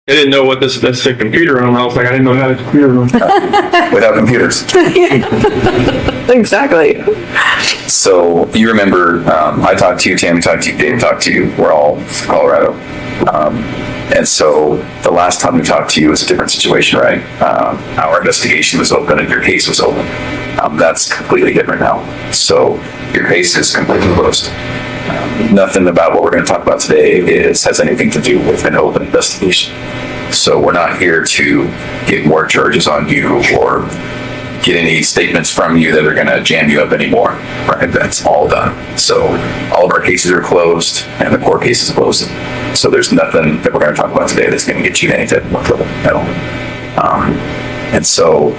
I didn't know what this a computer room. I was like, I didn't know how to computer room. Without computers. Exactly. So you remember, I talked to you, Tammy talked to you, Dave talked to you. We're all from Colorado. And so the last time we talked to you was a different situation, right? Our investigation was open and your case was open. That's completely different now. So your case is completely closed. Nothing about what we're going to talk about today has anything to do with an open investigation. So we're not here to get more charges on you or get any statements from you that are going to jam you up anymore, right? That's all done. So all of our cases are closed and the court case is closed. So there's nothing that we're going to talk about today that's going to get you any type of trouble at all. And so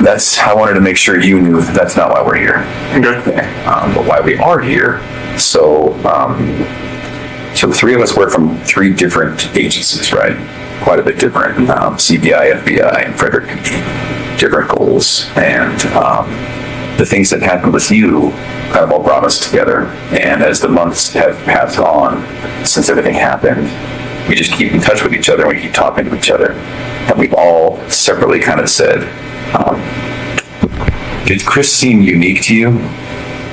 I wanted to make sure you knew that's not why we're here. Okay. But why we are here. So the three of us work from three different agencies, right? Quite a bit different. CBI, FBI, and Frederick. Different goals. And the things that happened with you kind of all brought us together. And as the months have passed on since everything happened, we just keep in touch with each other and we keep talking to each other. And we've all separately kind of said, did Chris seem unique to you?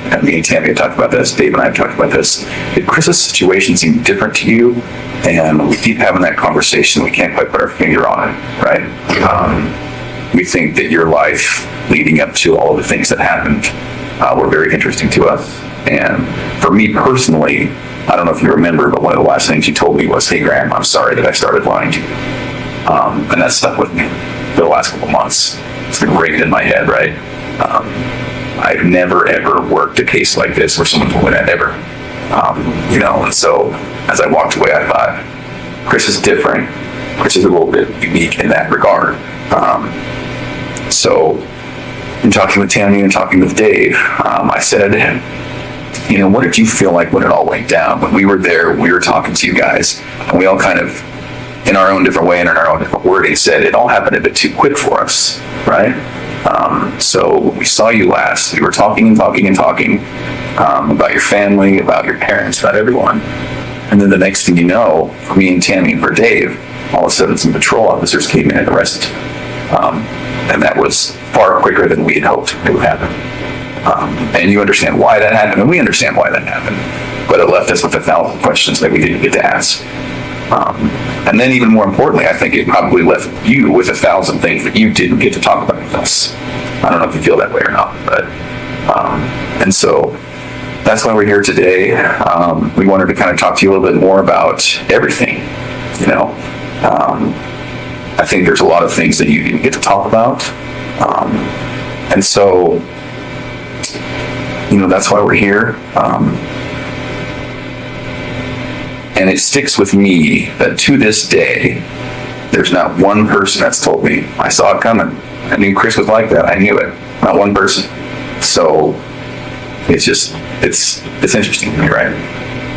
And me and Tammy have talked about this, Dave and I have talked about this. Did Chris's situation seem different to you? And we keep having that conversation. We can't quite put our finger on it, right? We think that your life leading up to all of the things that happened were very interesting to us. And for me personally, I don't know if you remember, but one of the last things you told me was, hey, Graham, I'm sorry that I started lying to you. And that stuck with me for the last couple months. It's been ringing in my head, right? I've never, ever worked a case like this where someone told me that ever. And so as I walked away, I thought, Chris is different. Chris is a little bit unique in that regard. So in talking with Tammy and talking with Dave, I said, what did you feel like when it all went down? When we were there, we were talking to you guys, and we all kind of, in our own different way and in our own different wording, said it all happened a bit too quick for us, right? So when we saw you last, we were talking about your family, about your parents, about everyone. And then the next thing you know, for me and Tammy and for Dave, all of a sudden some patrol officers came in and arrested you. And that was far quicker than we had hoped it would happen. And you understand why that happened, and we understand why that happened. But it left us with 1,000 questions that we didn't get to ask. And then even more importantly, I think it probably left you with 1,000 things that you didn't get to talk about with us. I don't know if you feel that way or not, but and so that's why we're here today. We wanted to kind of talk to you a little bit more about everything. I think there's a lot of things that you didn't get to talk about, and so that's why we're here. And it sticks with me that to this day, there's not one person that's told me, I saw it coming. I knew Chris was like that. I knew it. Not one person. So it's interesting to me, right?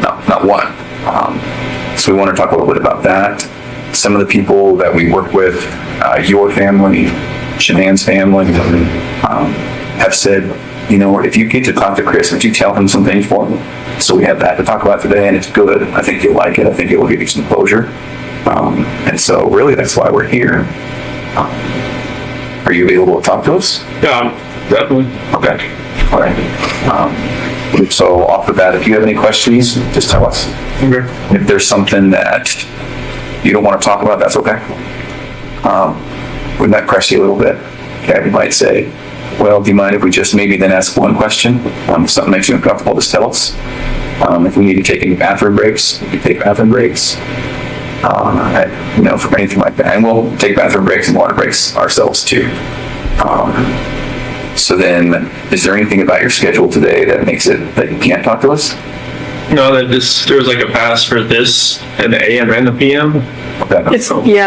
No, not one. So we want to talk a little bit about that. Some of the people that we work with, your family, Shanann's family, have said, if you get to talk to Chris, would you tell him some things for me? So we have that to talk about today, and it's good. I think you'll like it. I think it will give you some closure. And so really that's why we're here. Are you available to talk to us? Yeah, definitely. Okay. All right. So off the bat, if you have any questions, just tell us. Okay. If there's something that you don't want to talk about, that's okay. Wouldn't that press you a little bit? Okay, we might say, well, do you mind if we just maybe then ask one question? If something makes you uncomfortable, just tell us. If we need to take any bathroom breaks, we can take bathroom breaks. For anything like that. And we'll take bathroom breaks and water breaks ourselves too. So then, is there anything about your schedule today that makes it that you can't talk to us? No, there was like a pass for this at the AM and the PM. Okay.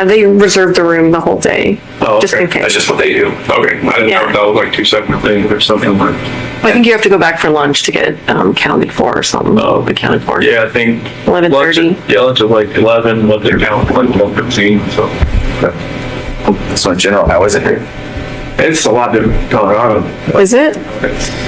They reserved the room the whole day. Oh, okay. Just in case. That's just what they do. Okay, I didn't know if that was like two separate things or something. I think you have to go back for lunch to get counted for or something. Oh. Accounted for. Yeah, I think 11:30. Yeah, lunch is like 11. What they're down like 12:15. So. Okay. So in general, how is it here? It's a lot different in Colorado. Is it?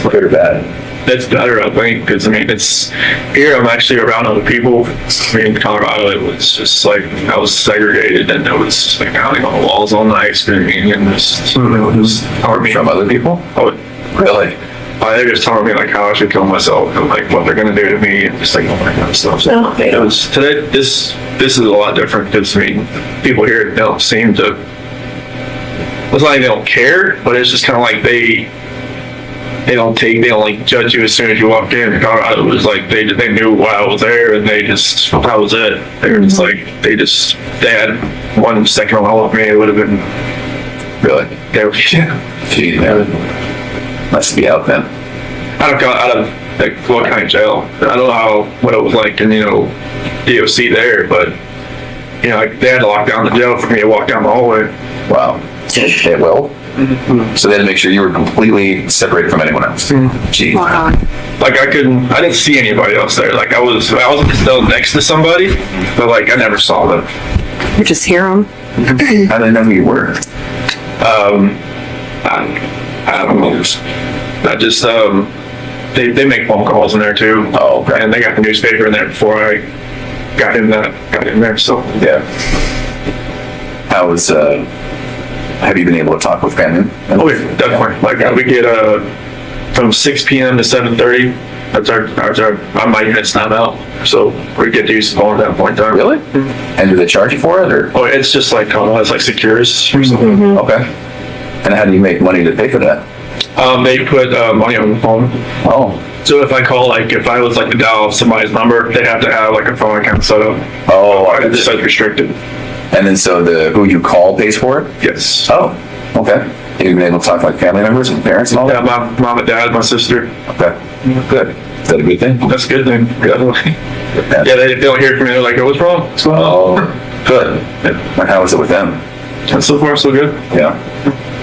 Good or bad? that's better, I think, because I mean, it's here. I'm actually around other people. I mean, in Colorado, it was just like I was segregated, and there was just like counting on the walls all night, screaming, and just it was hard me. From other people? Oh, Really? they're just telling me like how I should kill myself and like what they're gonna do to me, and just like all that kind of stuff. So Oh, it was today. This is a lot different because I mean, people here don't seem to. It's not like they don't care, but it's just kind of like they don't like judge you as soon as you walk in. In Colorado, it was like they knew why I was there, and they just that was it. They were just like they had 1 second on all of me. It would have been Really? they were Gee, man. Nice to be out then. out of like what kind of jail. I don't know what it was like in DOC there, but like, they had to lock down the jail for me to walk down the hallway. Wow. They will? So they had to make sure you were completely separated from anyone else. Jeez. Wow. Like I didn't see anybody else there. Like I was still next to somebody, but like I never saw them. You just hear them. How did they know who you were? I don't know. I just they make phone calls in there too. Oh, okay. And they got the newspaper in there before I got in there. So Yeah. How was, have you been able to talk with family? oh yeah, definitely. Like we get from 6 p.m. to 7:30. That's our my unit's not out, so we get to use the phone at that point in time. Really? And do they charge you for it, or? Oh, it's just like it's like Secures or something. Okay. And how do you make money to pay for that? They put money on the phone. Oh. So if I call, like, if I was like to dial somebody's number, they have to have like a phone account set up. Oh. It's just restricted. And then so who you call pays for it? Yes. Oh, okay. Have you been able to talk to like family members and parents and all Yeah, that? my mom and dad, my sister. Okay. Good. Is that a good thing? That's a good thing. Yeah, they don't hear from me. They're like, "Oh, what's wrong?" What's wrong? Oh, good. And how was it with them? And so far, so good. Yeah.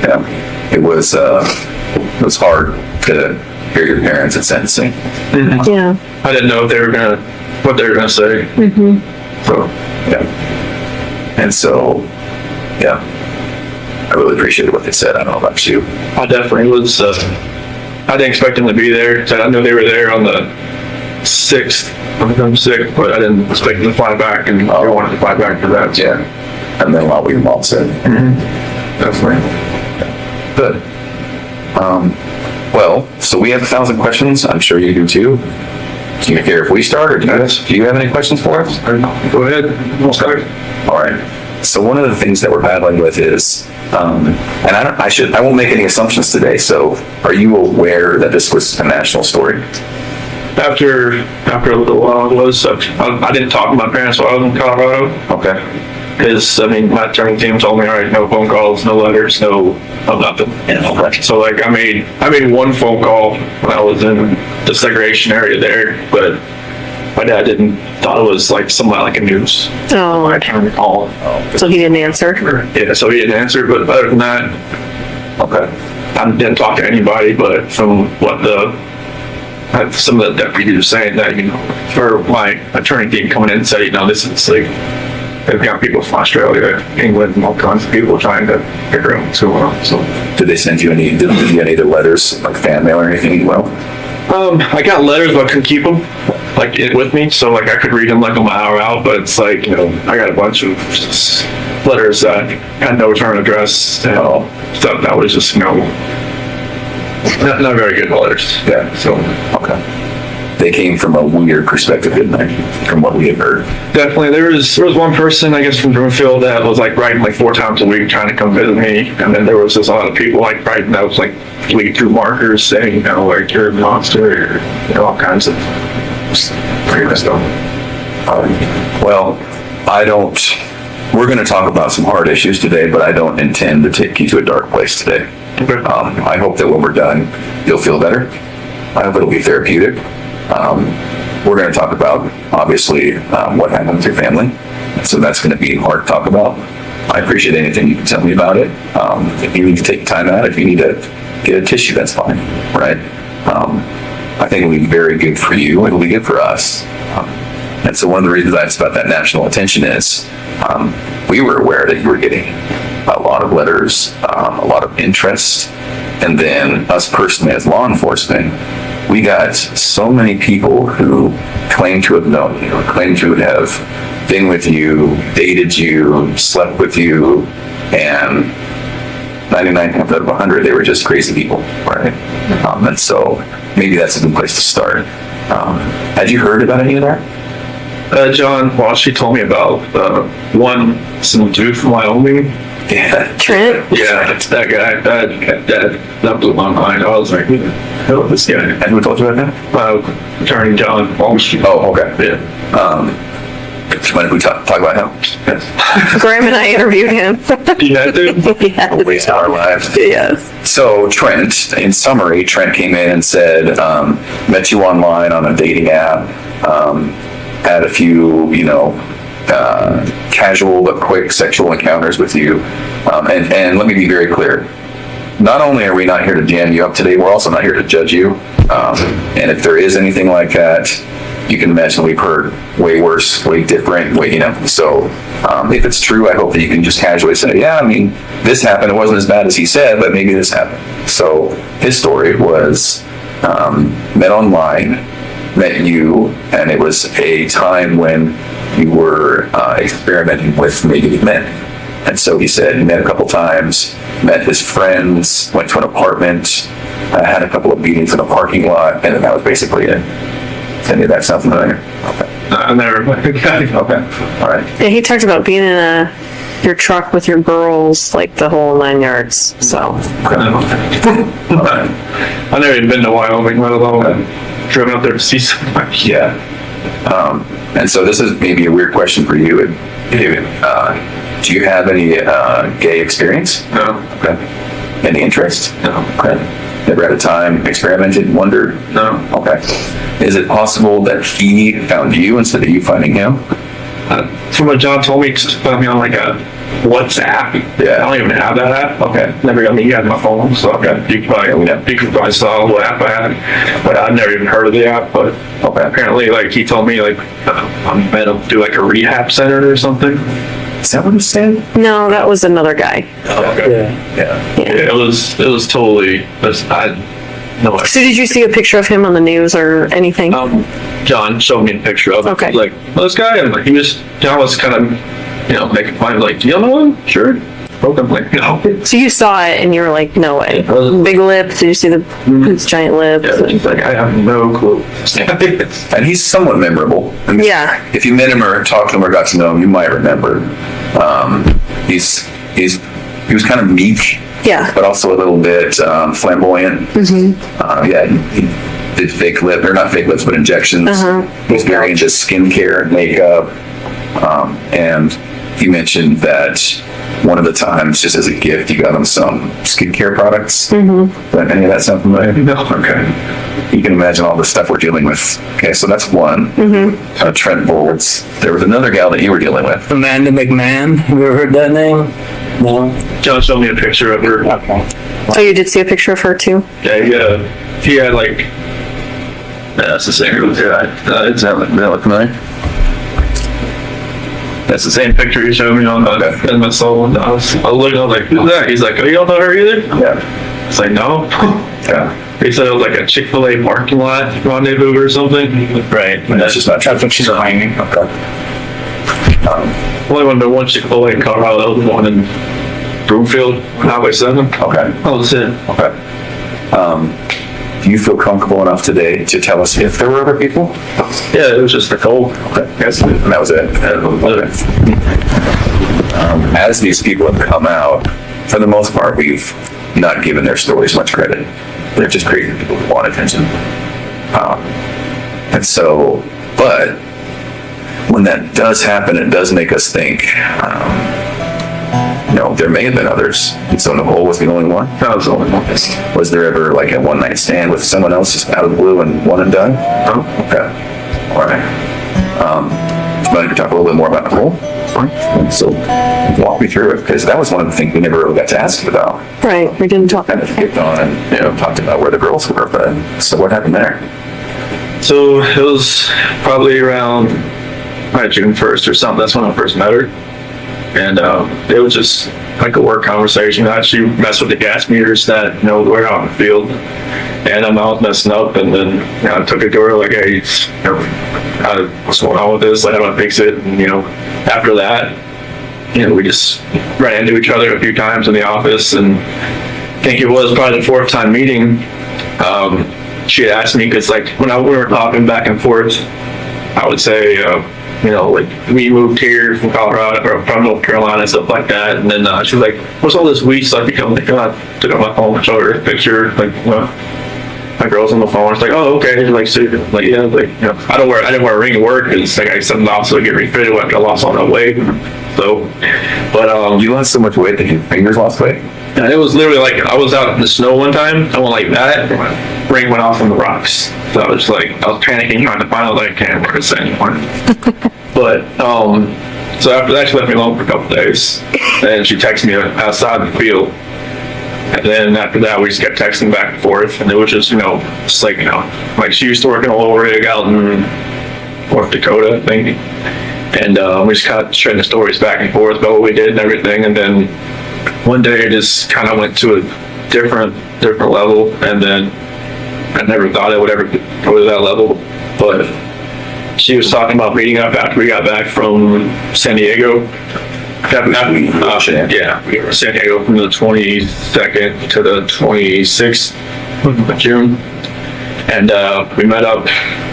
Yeah. It was hard to hear your parents at sentencing. Yeah. I didn't know if what they were gonna say. So Yeah. And so, yeah, I really appreciated what they said. I don't know about you. I definitely was. I didn't expect them to be there. So I knew they were there on the 6th. I'm sick, but I didn't expect them to fly back, and I wanted to fly back for that. So. Yeah. And then what your mom said. Definitely. Good. Well, so we have 1,000 questions. I'm sure you do too. Do you care if we start, or do you have any questions for us? Go ahead. We'll start. All right. So one of the things that we're battling with is, and I won't make any assumptions today. So are you aware that this was a national story? After a little while, it was. I didn't talk to my parents while I was in Colorado. Okay. Because, I mean, my attorney team told me, all right, no phone calls, no letters, no nothing. So, like, I made one phone call when I was in the segregation area there, but my dad thought it was like somewhat like a news. Oh, I turned the call. so he didn't answer? Yeah, so he didn't answer, but other than that, Okay. I didn't talk to anybody, but from what some of the deputies were saying that, for my attorney team coming in and said, this is like, they've got people from Australia, England, and all kinds of people trying to figure out what's going on. So, Did they send you any other letters, like fan mail or anything? Well, I got letters, but I couldn't keep them like with me. So like I could read them like on my hour out, but it's like I got a bunch of just letters that had no return address and stuff that was just not very good letters. Yeah. So okay. They came from a weird perspective, didn't they? From what we had heard. definitely there was one person, I guess, from Broomfield that was like writing like 4 times a week trying to come visit me, and then there was just a lot of people like writing that was like lead through markers saying like you're a monster, or all kinds of crazy stuff. Well, we're going to talk about some hard issues today, but I don't intend to take you to a dark place today. Okay. I hope that when we're done, you'll feel better. I hope it'll be therapeutic. We're going to talk about, obviously, what happened with your family. So that's going to be hard to talk about. I appreciate anything you can tell me about it. If you need to take time out, if you need to get a tissue, that's fine, right? I think it'll be very good for you. It'll be good for us. And so one of the reasons I asked about that national attention is we were aware that you were getting a lot of letters, a lot of interest, and then us personally as law enforcement, we got so many people who claim to have known you, claim to have been with you, dated you, slept with you, and 99 times out of 100, they were just crazy people, right? And so maybe that's a good place to start. Had you heard about any of that? John, well, she told me about some dude from Wyoming. Yeah. Trent? Yeah, it's that guy. That blew my mind. I was like, who the hell is this guy? And who told you about that? Attorney John Walsh. Oh, okay. Yeah. Do you mind if we talk about him? Graham and I interviewed him. Yeah, dude. Yes. Waste our lives. Yes. So Trent, in summary, Trent came in and said, met you online on a dating app, had a few, casual but quick sexual encounters with you. And let me be very clear. Not only are we not here to jam you up today, we're also not here to judge you. And if there is anything like that, you can imagine we've heard way worse, way different, So if it's true, I hope that you can just casually say, yeah, I mean, this happened. It wasn't as bad as he said, but maybe this happened. So his story was met online, met you, and it was a time when you were experimenting with maybe men. And so he said he met a couple times, met his friends, went to an apartment, had a couple of meetings in a parking lot, and then that was basically it. Any of that sound familiar? Okay. I never. Okay. All right. Yeah, he talked about being in your truck with your girls, like the whole 9 yards. So. I've never even been to Wyoming, let alone driven up there to see somebody. Yeah. And so this is maybe a weird question for you. Do you have any gay experience? No. Okay. Any interest? No. Okay. Never had a time, experimented, wondered? No. Okay. Is it possible that he found you instead of you finding him? From what John told me, just found me on like a WhatsApp. Yeah. I don't even have that app. Okay. Never got me. You had my phone, so you could probably saw what app I had, but I'd never even heard of the app. But Okay. apparently, like he told me, like I met him do like a rehab center or something. Is that what he said? No, that was another guy. Okay. Yeah. Yeah, it was totally. No. So did you see a picture of him on the news or anything? John showed me a picture of it. Okay. Like, this guy, and like John was kind of, making fun, like, do you know him? Sure. I'm like, no. So you saw it and you were like, no way. Yeah. Big lips. Did you see his giant lips? Yeah, he's like, I have no clue. And he's somewhat memorable. I mean, Yeah. If you met him or talked to him or got to know him, you might remember. He was kind of meek, Yeah. but also a little bit flamboyant. He did fake lip, or not fake lips, but injections. He was very into skincare and makeup. And he mentioned that one of the times, just as a gift, you got him some skincare products. Does any of that sound familiar? No. Okay. You can imagine all the stuff we're dealing with. Okay, so that's one. Trent Bolts. There was another gal that you were dealing with. Amanda McMahon. Have you ever heard that name? No. John showed me a picture of her. Okay. Oh, you did see a picture of her too? Yeah, he had like, that's the same. Yeah, Does that look familiar? that's the same picture he showed me on in my soul. And I was looking, I was like, who's that? He's like, oh, you don't know her either? Yeah. It's like, no. Yeah. He said it was like a Chick-fil-A parking lot rendezvous or something. Right. And that's just not true. That's what she's claiming. Okay. Only one, but one Chick-fil-A in Colorado, the one in Broomfield, Highway 7. Okay. That was it. Okay. Do you feel comfortable enough today to tell us if there were other people? Yeah, it was just Nicole. Okay. Yes. And that was it. Okay. As these people have come out, for the most part, we've not given their stories much credit. They're just crazy people who want attention. And so, but when that does happen, it does make us think, there may have been others. And so Nicole was the only one? That was the only one. Was there ever like a one night stand with someone else just out of the blue and one and done? No. Okay. All right. Do you want to talk a little bit more about Nicole? So walk me through it, because that was one of the things we never really got to ask you about. Right. We didn't talk. Kind of skipped on and talked about where the girls were, but so what happened there? So it was probably around June 1st or something. That's when I first met her. and it was just like a work conversation. I actually messed with the gas meters that were out in the field, and I was messing up, and then I took it to her like, hey, what's going on with this? Like, I'm gonna fix it. And after that, we just ran into each other a few times in the office, and I think it was probably the fourth time meeting. She had asked me, because like when we were talking back and forth, I would say, like we moved here from Colorado or from North Carolina and stuff like that, and then she was like, "What's all this weed stuff?" I took out my phone, showed her a picture, like my girl's on the phone. It's like, "Oh, okay." Like, so, like, yeah, like, I didn't wear a ring at work because like I said, also get refitted after I lost all that weight. So, but You lost so much weight that your fingers lost weight? and it was literally like I was out in the snow one time. I went like that. Ring went off on the rocks. So I was panicking trying to find out. Like, I can't wear this anymore. But so after that, she left me alone for a couple days, and she texted me outside the field. And then after that, we just kept texting back and forth, and it was just just like like she used to work in a little rig out in North Dakota, I think. And we just kind of sharing the stories back and forth about what we did and everything. And then one day it just kind of went to a different level. And then I never thought it would ever go to that level. But she was talking about meeting up after we got back from San Diego. Yeah, we were in San Diego from the 22nd to the 26th of June. And we met up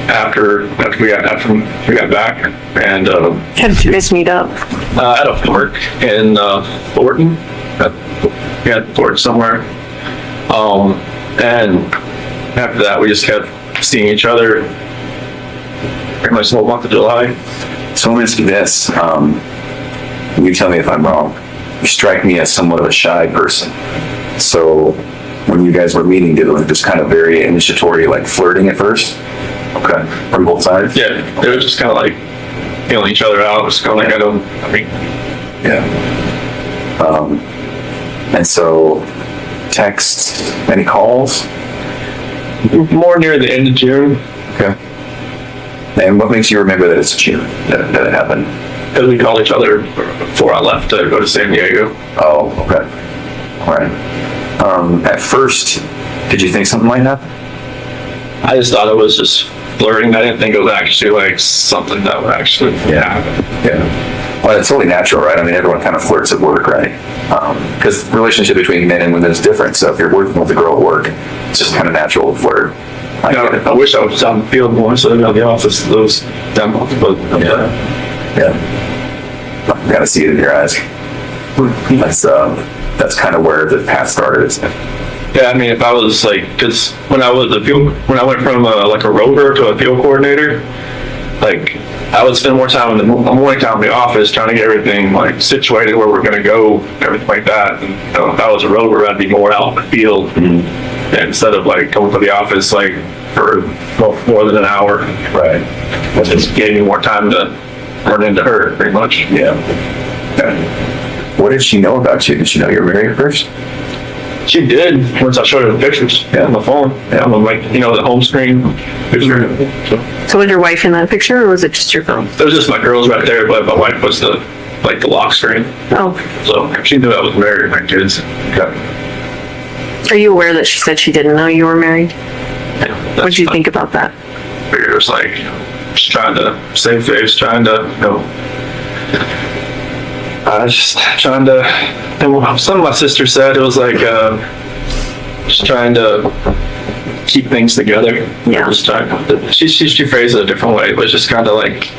after we got back, and How did you guys meet up? at a park in Thornton. Thornton somewhere. And after that, we just kept seeing each other pretty much the whole month of July. So let me ask you this. You tell me if I'm wrong. You strike me as somewhat of a shy person. So when you guys were meeting, did it just kind of very initiatory, like flirting at first? Okay. From both sides? Yeah, it was just kind of like feeling each other out. It was kind of like, Yeah. And so texts, any calls? more near the end of June, Okay. And what makes you remember that it's June that it happened? because we called each other before I left to go to San Diego. Oh, okay. All right. At first, did you think something might happen? I just thought it was just flirting. I didn't think it was actually like something that would actually happen. Yeah. Well, it's totally natural, right? I mean, everyone kind of flirts at work, right? Because the relationship between men and women is different. So if you're working with a girl at work, it's just kind of natural to flirt. I get it. I wish I was out in the field more so than in the office those demos, but Yeah. I gotta see it in your eyes. That's kind of where the path started, isn't it? yeah. I mean, if I was like, because when I went from like a rover to a field coordinator, like I would spend more time in the morning time in the office trying to get everything like situated where we're gonna go, everything like that. And if I was a rover, I'd be more out in the field instead of like going to the office like for more than an hour. Right. It just gave me more time to run into her, pretty much. Yeah. What did she know about you? Did she know you were married first? She did once I showed her the pictures on the phone. Yeah, I'm like, the home screen picture. So was your wife in that picture, or was it just your phone? It was just my girls right there, but my wife was the lock screen. Oh, So she knew I was married and my kids. are you aware that she said she didn't know you were married? Yeah, What did you think about that? It was like just trying to save face, trying to I was just trying to. And some of my sister said it was like just trying to keep things together. Yeah. Just trying. She phrased it a different way. It was just kind of like.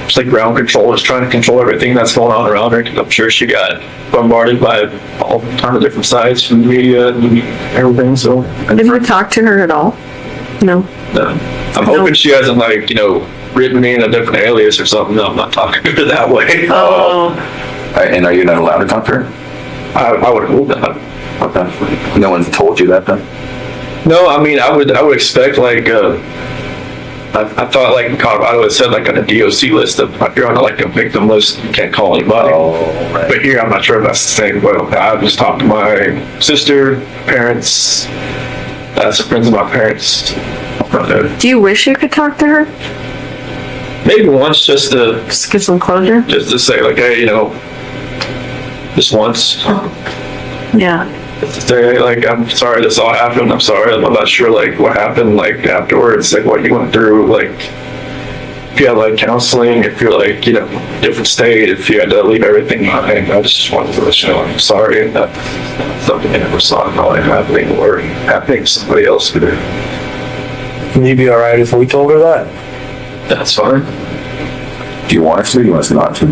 Just like ground control, is trying to control everything that's going on around her. Because I'm sure she got bombarded by all kinds of different sides from the media and everything. So. Have you talked to her at all? No. I'm hoping she hasn't written me in a different alias or something. No, I'm not talking to her that way. Oh. And are you not allowed to talk to her? I would hope that. Okay. No one told you that then? No, I mean I would expect I thought in Colorado it said on a DOC list of if you're on a victim list you can't call anybody. Oh, right. But here I'm not sure if that's the same. But I just talked to my sister, parents, some friends of my parents. Do you wish you could talk to her? maybe once just to get some closure. say like, hey, just once. Yeah. Say like, I'm sorry this all happened. I'm sorry. I'm not sure like what happened like afterwards, like what you went through, like if you had like counseling, if you're like, different state, if you had to leave everything behind. I just wanted to let you know I'm sorry and that something I never saw probably happening or happening to somebody else. Can you be alright if we told her that? That's fine. Do you want us to? Do you want us not to?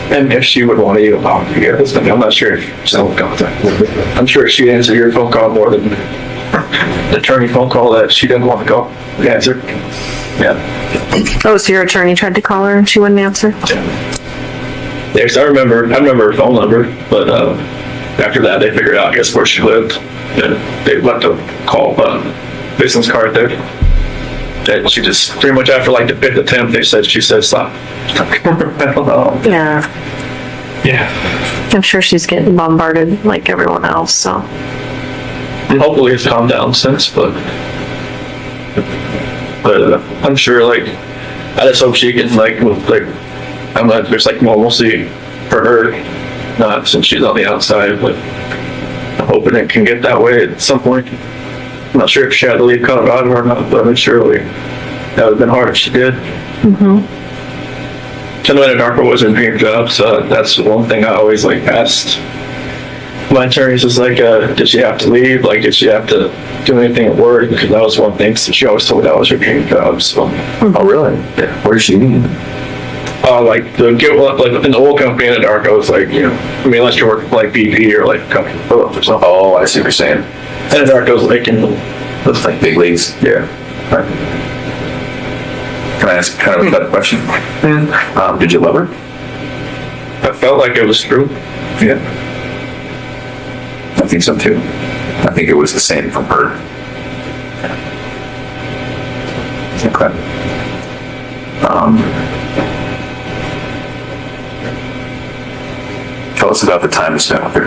And if she would want to even talk to you guys, I'm not sure if she's in contact with me. I'm sure she'd answer your phone call more than the attorney phone call that she didn't want to call. Answer. Yeah. Oh, so your attorney tried to call her and she wouldn't answer? Yeah, 'cause I remember her phone number, but after that they figured out, I guess, where she lived. And they left a call business card there. And she just pretty much after like the 5th attempt, she said stop. I don't know. Yeah. Yeah. I'm sure she's getting bombarded like everyone else, so. And hopefully it's calmed down since, but I'm sure like I just hope she can I'm not there's like normalcy for her, not since she's on the outside, but I'm hoping it can get that way at some point. I'm not sure if she had to leave Colorado or not, but surely that would have been hard if she did. Mm-hmm. Gentleman at Darko was in dream job, so that's one thing I always like asked my attorneys is like, did she have to leave? Like, did she have to do anything at work? Because that was one thing. So she always told me that was her dream job. So. Oh, really? Yeah. Where does she mean? Like in the oil company in the Darko was like, unless you work for like BP or like a company or something. Oh, I see what you're saying. And the Darko's like in Those like big leagues. yeah. Right. Can I ask kind of a cut question? Did you love her? I felt like it was true. Yeah. I think so too. I think it was the same from her. Okay. Tell us about the time you spent with her.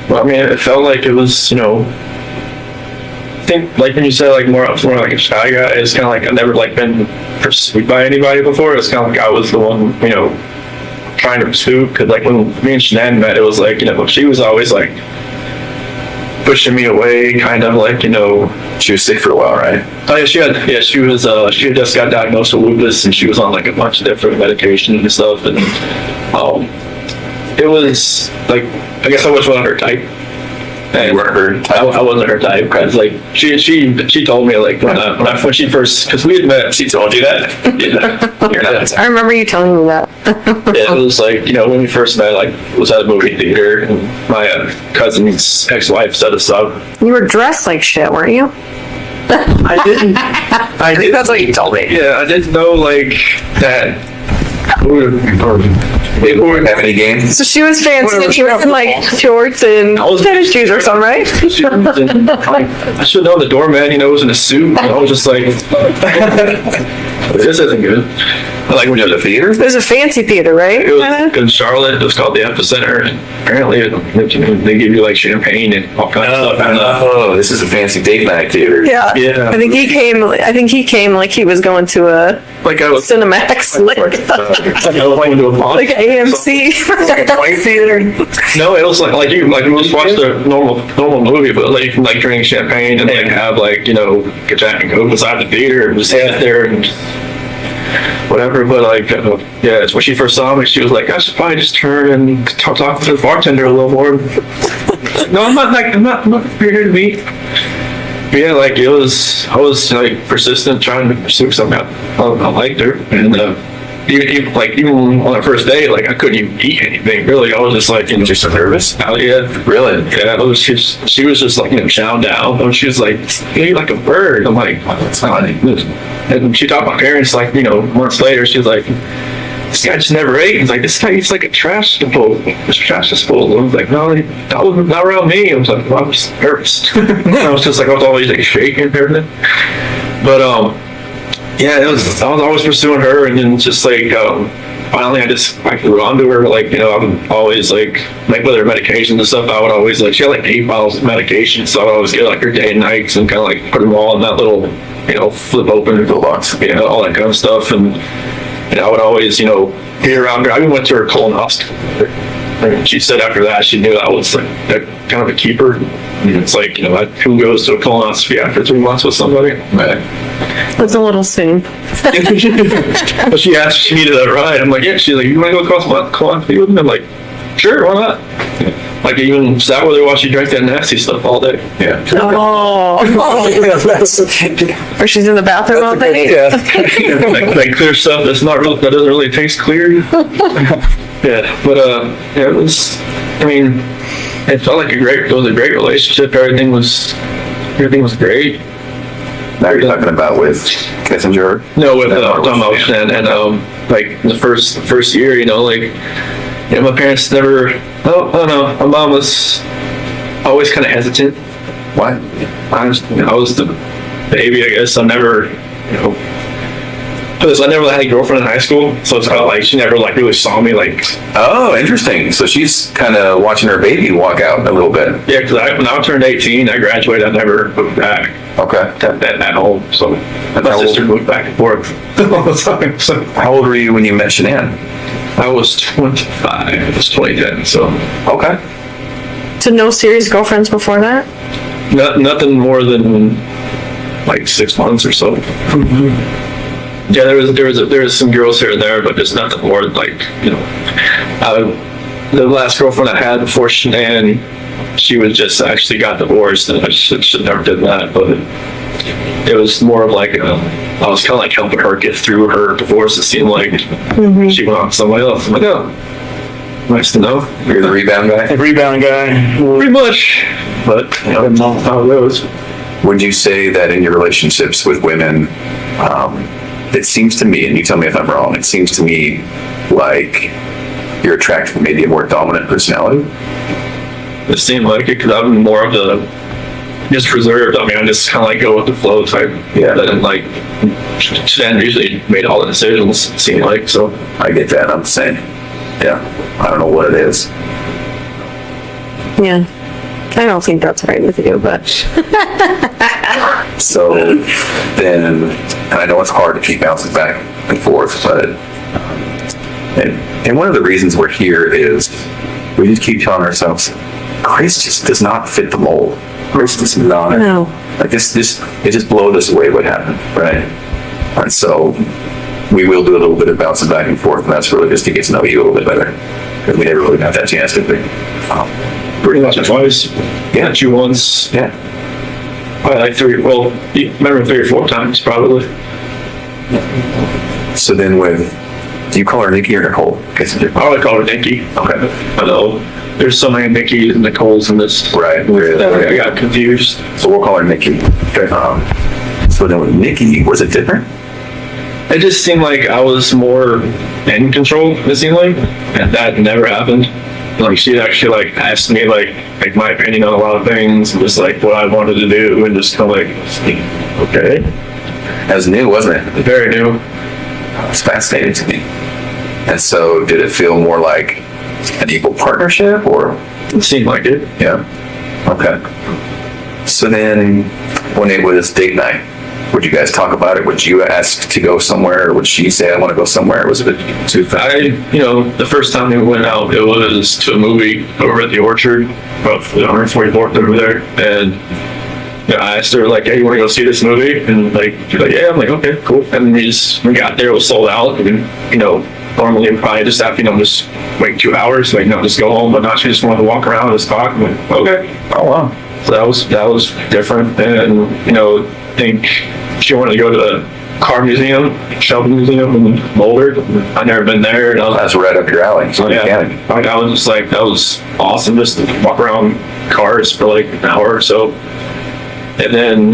Well, I mean, it felt like it was, I think like when you said like more like a shy guy, it's kind of like I've never like been pursued by anybody before. It's kind of like I was the one, trying to pursue. Because like when me and Shanann met, it was like, she was always like pushing me away, kind of like, She was sick for a while, right? Oh yeah, she had just got diagnosed with lupus and she was on like a bunch of different medications and stuff, and it was like, I guess I wasn't her type. And You weren't her type? I wasn't her type, because like she told me like when she first, because we had met. She told you that? Yeah. You're not. I remember you telling me that. Yeah, it was like, when we first met, like was at a movie theater and my cousin's ex-wife set us up. You were dressed like shit, weren't you? I didn't. That's what you told me. Yeah, I didn't know like that. People weren't having any games. So she was fancy and she was in like shorts and tennis shoes or something, right? I should know the doorman, was in a suit. I was just like, this isn't good. Like when you were at the theater? It was a fancy theater, right? It was in Charlotte. It was called the Epicenter. And apparently, they give you like champagne and all kinds of stuff. Oh, this is a fancy date night theater. Yeah. Yeah. I think he came like he was going to a Like I was Cinemax, like I was going to a pond. like AMC. White theater? No, it was like you just watch the normal movie, but like you can like drink champagne and like have like get Jack and Coke beside the theater and just sit there and whatever. But like yeah, when she first saw me, she was like, I should probably just turn and talk to the bartender a little more. No, I'm not here to meet. But yeah, like I was like persistent trying to pursue something. I liked her, and even on our first date, like I couldn't even eat anything really. I was just like, Just so nervous? yeah, Really? yeah. She was just like chowing down. And she was like, you eat like a bird. I'm like, oh, that's not like this. And she talked to my parents like months later. She was like, this guy just never ate. He's like, this guy eats like a trash disposal. This trash disposal. I was like, no, that was not around me. I was like, well, I was nervous. I was just like, I was always like shaking and everything. But yeah, I was always pursuing her, and then just like finally I grew onto her. Like I'm always like with her medications and stuff. I would always like, she had like 8 bottles of medication, so I would always get like her day and nights and kind of like put them all in that little flip open the box, all that kind of stuff. And I would always, be around her. I even went to her colonoscopy. And she said after that, she knew I was like kind of a keeper. And it's like, who goes to a colonoscopy after 3 months with somebody? Right. That's a little soon. But she asked if she needed a ride. I'm like, yeah. She's like, you want to go colonoscopy with me? I'm like, sure, why not? Like, I even sat with her while she drank that nasty stuff all day. Yeah. Oh. Or she's in the bathroom all day? Yeah. Like clear stuff that doesn't really taste clear. Yeah, but it was. I mean, it felt like it was a great relationship. Everything was great. Now you're talking about with Kissinger? No, with Tom Ocean and like the first year, my parents never. I don't know. My mom was always kind of hesitant. Why? I was the baby, I guess. I never had a girlfriend in high school, so it's kind of like she never like really saw me like. Oh, interesting. So she's kind of watching her baby walk out a little bit. Yeah, because when I turned 18, I graduated. I never moved back. Okay. At home, so my sister moved back and forth all the time. So how old were you when you met Shanann? I was 25. It was 2010. So okay. So no serious girlfriends before that? Nothing more than like 6 months or so. Yeah, there was some girls here and there, but just nothing more than like the last girlfriend I had before Shanann, she was just actually got divorced, and I should never did that. But it was more of like I was kind of like helping her get through her divorce. It seemed like she went on to somebody else. I'm like, oh, nice to know. You're the rebound guy? The rebound guy. Pretty much, but how it goes. Would you say that in your relationships with women, it seems to me, and you tell me if I'm wrong, it seems to me like you're attracted to maybe a more dominant personality? It seemed like it because I'm more of the just reserved. I mean, I just kind of like go with the flow type. Yeah. And like Stan usually made all the decisions. It seemed like so. I get that. I'm saying, yeah. I don't know what it is. Yeah. I don't think that's right with you, but. So then, and I know it's hard to keep bouncing back and forth, but and one of the reasons we're here is we just keep telling ourselves, Grace just does not fit the mold. Grace does not. No. Like it just blows us away what happened, right? And so we will do a little bit of bouncing back and forth, and that's really just to get to know you a little bit better, because we never really got that chance, did we? Pretty much twice. Yeah. Met you once. Yeah. Probably like three. Well, you remember 3 or 4 times probably. So then do you call her Nikki or Nicole? I would call her Nikki. Okay. I know there's so many Nikki and Nicoles in this. Right. I got confused. So we'll call her Nikki. Okay. So then with Nikki, was it different? It just seemed like I was more in control, it seemed like, and that never happened. Like she'd actually like asked me like my opinion on a lot of things, and just like what I wanted to do, and just kind of like, okay. That was new, wasn't it? Very new. It's fascinating to me. And so did it feel more like an equal partnership, or? It seemed like it. Yeah. Okay. So then when it was date night, would you guys talk about it? Would you ask to go somewhere, or would she say, I want to go somewhere? Was it too fast? The first time we went out, it was to a movie over at the Orchard, about 144th over there, and I asked her like, hey, you want to go see this movie? And like, she's like, yeah. I'm like, okay, cool. And we got there, it was sold out, and normally we probably just have, just wait 2 hours, like, just go home, but not, she just wanted to walk around and just talk. I'm like, okay. Oh, wow. So that was different. And, I think she wanted to go to the car museum, Shelby Museum in Boulder. I'd never been there. And That's right up your alley. So yeah, I was just like, that was awesome just to walk around cars for like an hour or so. And then,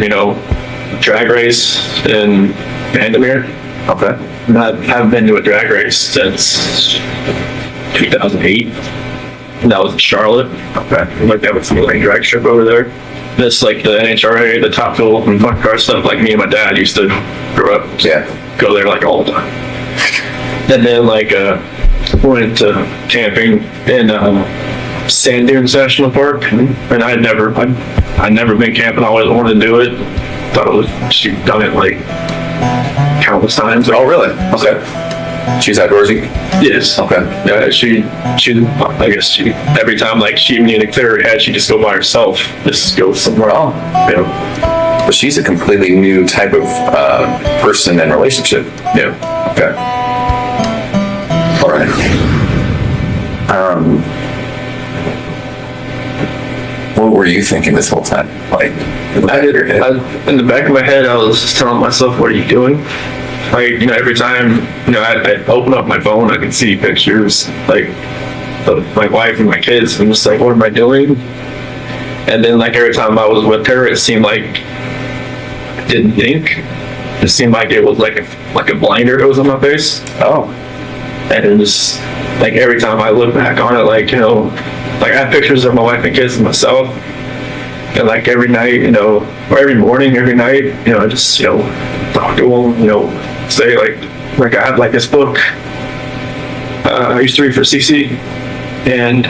drag race in Vandermeer. Okay. And I haven't been to a drag race since 2008. And that was in Charlotte. Okay. Like that was the main drag strip over there. This like the NHRA, the Top Fuel and fun car stuff. Like me and my dad used to grow up. Yeah. Go there like all the time. And then like went to camping in Sand Dunes National Park, and I'd never been camping. I always wanted to do it. thought it was, she'd done it like countless times. Oh, really? Okay. She's outdoorsy? Yes. Okay. Yeah, I guess every time like she needed to clear her head, she'd just go by herself, just go somewhere else. You know? But she's a completely new type of person and relationship. Yeah. Okay. All right. What were you thinking this whole time? Like, in the back of your head? In the back of my head, I was just telling myself, what are you doing? Like, you know, every time, you know, I open up my phone, I can see pictures, like, of my wife and my kids. I'm just like, what am I doing? And then, like, every time I was with her, it seemed like I didn't think. It seemed like it was like a blinder that was on my face. Oh. And it was, like, every time I look back on it, like, you know, like, I have pictures of my wife and kids and myself. And, like, every night, you know, or every morning, every night, you know, I just, you know, talk to them, you know, say, like I have, like, this book I used to read for CC. And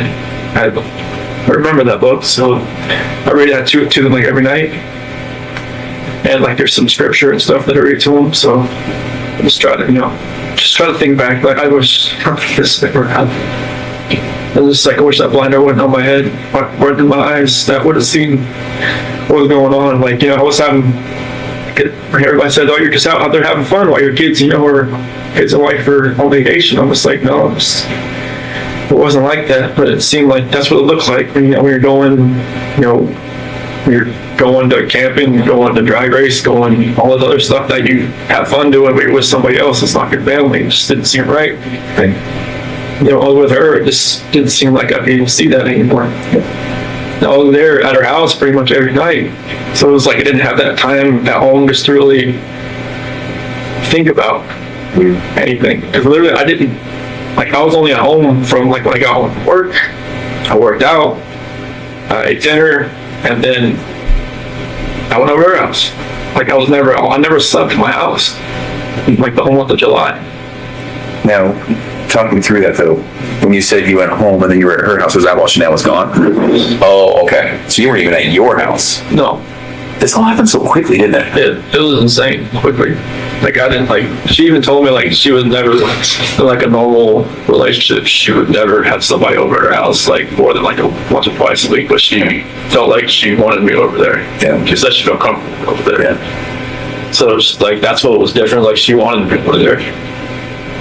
I remember that book, so I read that to them, like, every night. And, like, there's some scripture and stuff that I read to them, so I just try to, you know, think back, like, I wish this never happened. I was just like, I wish that blinder wouldn't on my head, went in my eyes, that would have seen what was going on. Like, you know, I was having, everybody said, oh, you're just out there having fun while your kids, you know, or kids and wife are on vacation. I was like, no, it wasn't like that, but it seemed like that's what it looked like when, you know, when you're going, you know, when you're going to camping, going to drag race, going all the other stuff that you have fun doing, but you're with somebody else, it's not your family. It just didn't seem right. You know, with her, it just didn't seem like I could even see that anymore. I was there at her house pretty much every night. So it was like I didn't have that time at home just to really think about anything. Because literally I didn't, like, I was only at home from, like, when I got home from work, I worked out, I ate dinner, and then I went over to her house. Like, I never slept in my house, like, the whole month of July. Now, talk me through that, though. When you said you went home and then you were at her house, was that while Chanel was gone? Oh, okay. So you weren't even at your house. No. This all happened so quickly, didn't it? It was insane, quickly. Like, I didn't, like, she even told me, like, she was never, like, a normal relationship. She would never have somebody over at her house, like, more than, like, once or twice a week, but she felt like she wanted me over there. Yeah. She said she felt comfortable over there. Yeah. So it's like, that's what was different, like, she wanted me over there.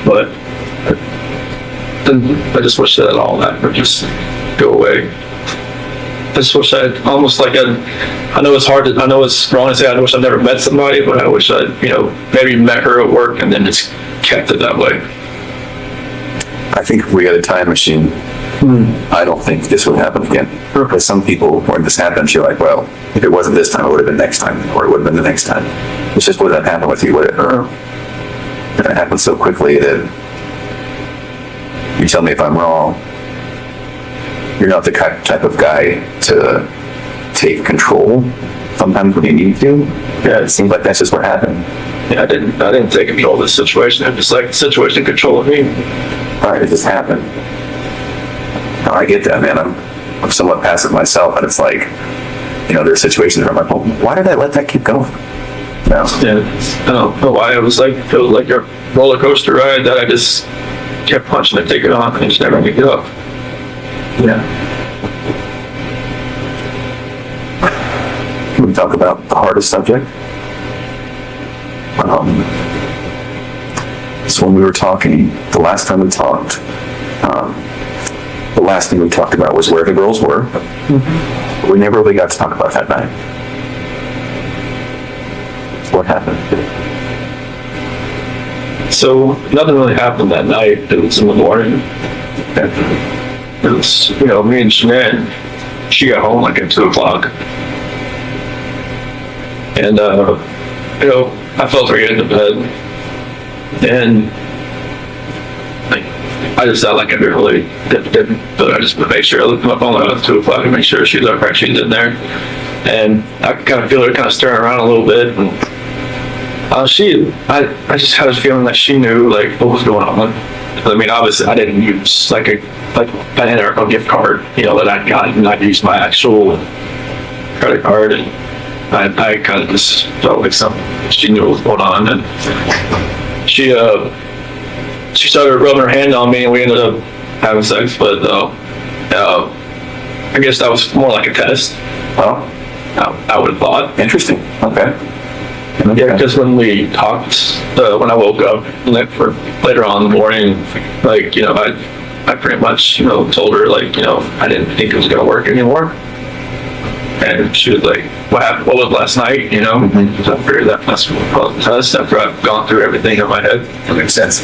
But then I just wish that all that would just go away. I just wish I'd almost, like, I know it's hard to, I know it's wrong to say I wish I'd never met somebody, but I wish I'd, you know, maybe met her at work and then just kept it that way. I think if we had a time machine, I don't think this would happen again. Because some people, when this happens, you're like, well, if it wasn't this time, it would have been next time, or it would have been the next time. It's just wouldn't happen with you, would it? It happened so quickly that you tell me if I'm wrong. You're not the type of guy to take control sometimes when you need to. Yeah, it seems like that's just what happened. Yeah, I didn't take control of the situation. It was like the situation controlled me. All right, it just happened. No, I get that, man. I'm somewhat passive myself, and it's like, you know, there's situations where I'm like, well, why did I let that keep going? No. Yeah, I don't know why. It was like a roller coaster ride that I just kept punching and taking off and just never picked it up. Yeah. Can we talk about the hardest subject? So when we were talking, the last time we talked, the last thing we talked about was where the girls were. Mm-hmm. We never really got to talk about that night. So what happened? So nothing really happened that night. It was in the morning. It was, you know, me and Shanann, she got home like at 2 o'clock. And, you know, I felt her get into bed. And I just felt like I didn't really, but I just made sure I looked at my phone at 2 o'clock and make sure she looked like she's in there. And I could kind of feel her kind of stirring around a little bit. And I just had a feeling that she knew, like, what was going on. I mean, obviously, I didn't use like an American gift card, you know, that I'd gotten. I'd used my actual credit card, and I kind of just felt like she knew what was going on, and she started rubbing her hand on me, and we ended up having sex. But I guess that was more like a test. Well, I would have thought. interesting. Okay. Yeah, because when we talked, when I woke up for later on in the morning, like, you know, I pretty much, you know, told her, like, you know, I didn't think it was going to work anymore. And she was like, what happened? What was last night? You know? So I figured that must be the test after I've gone through everything in my head. That makes sense.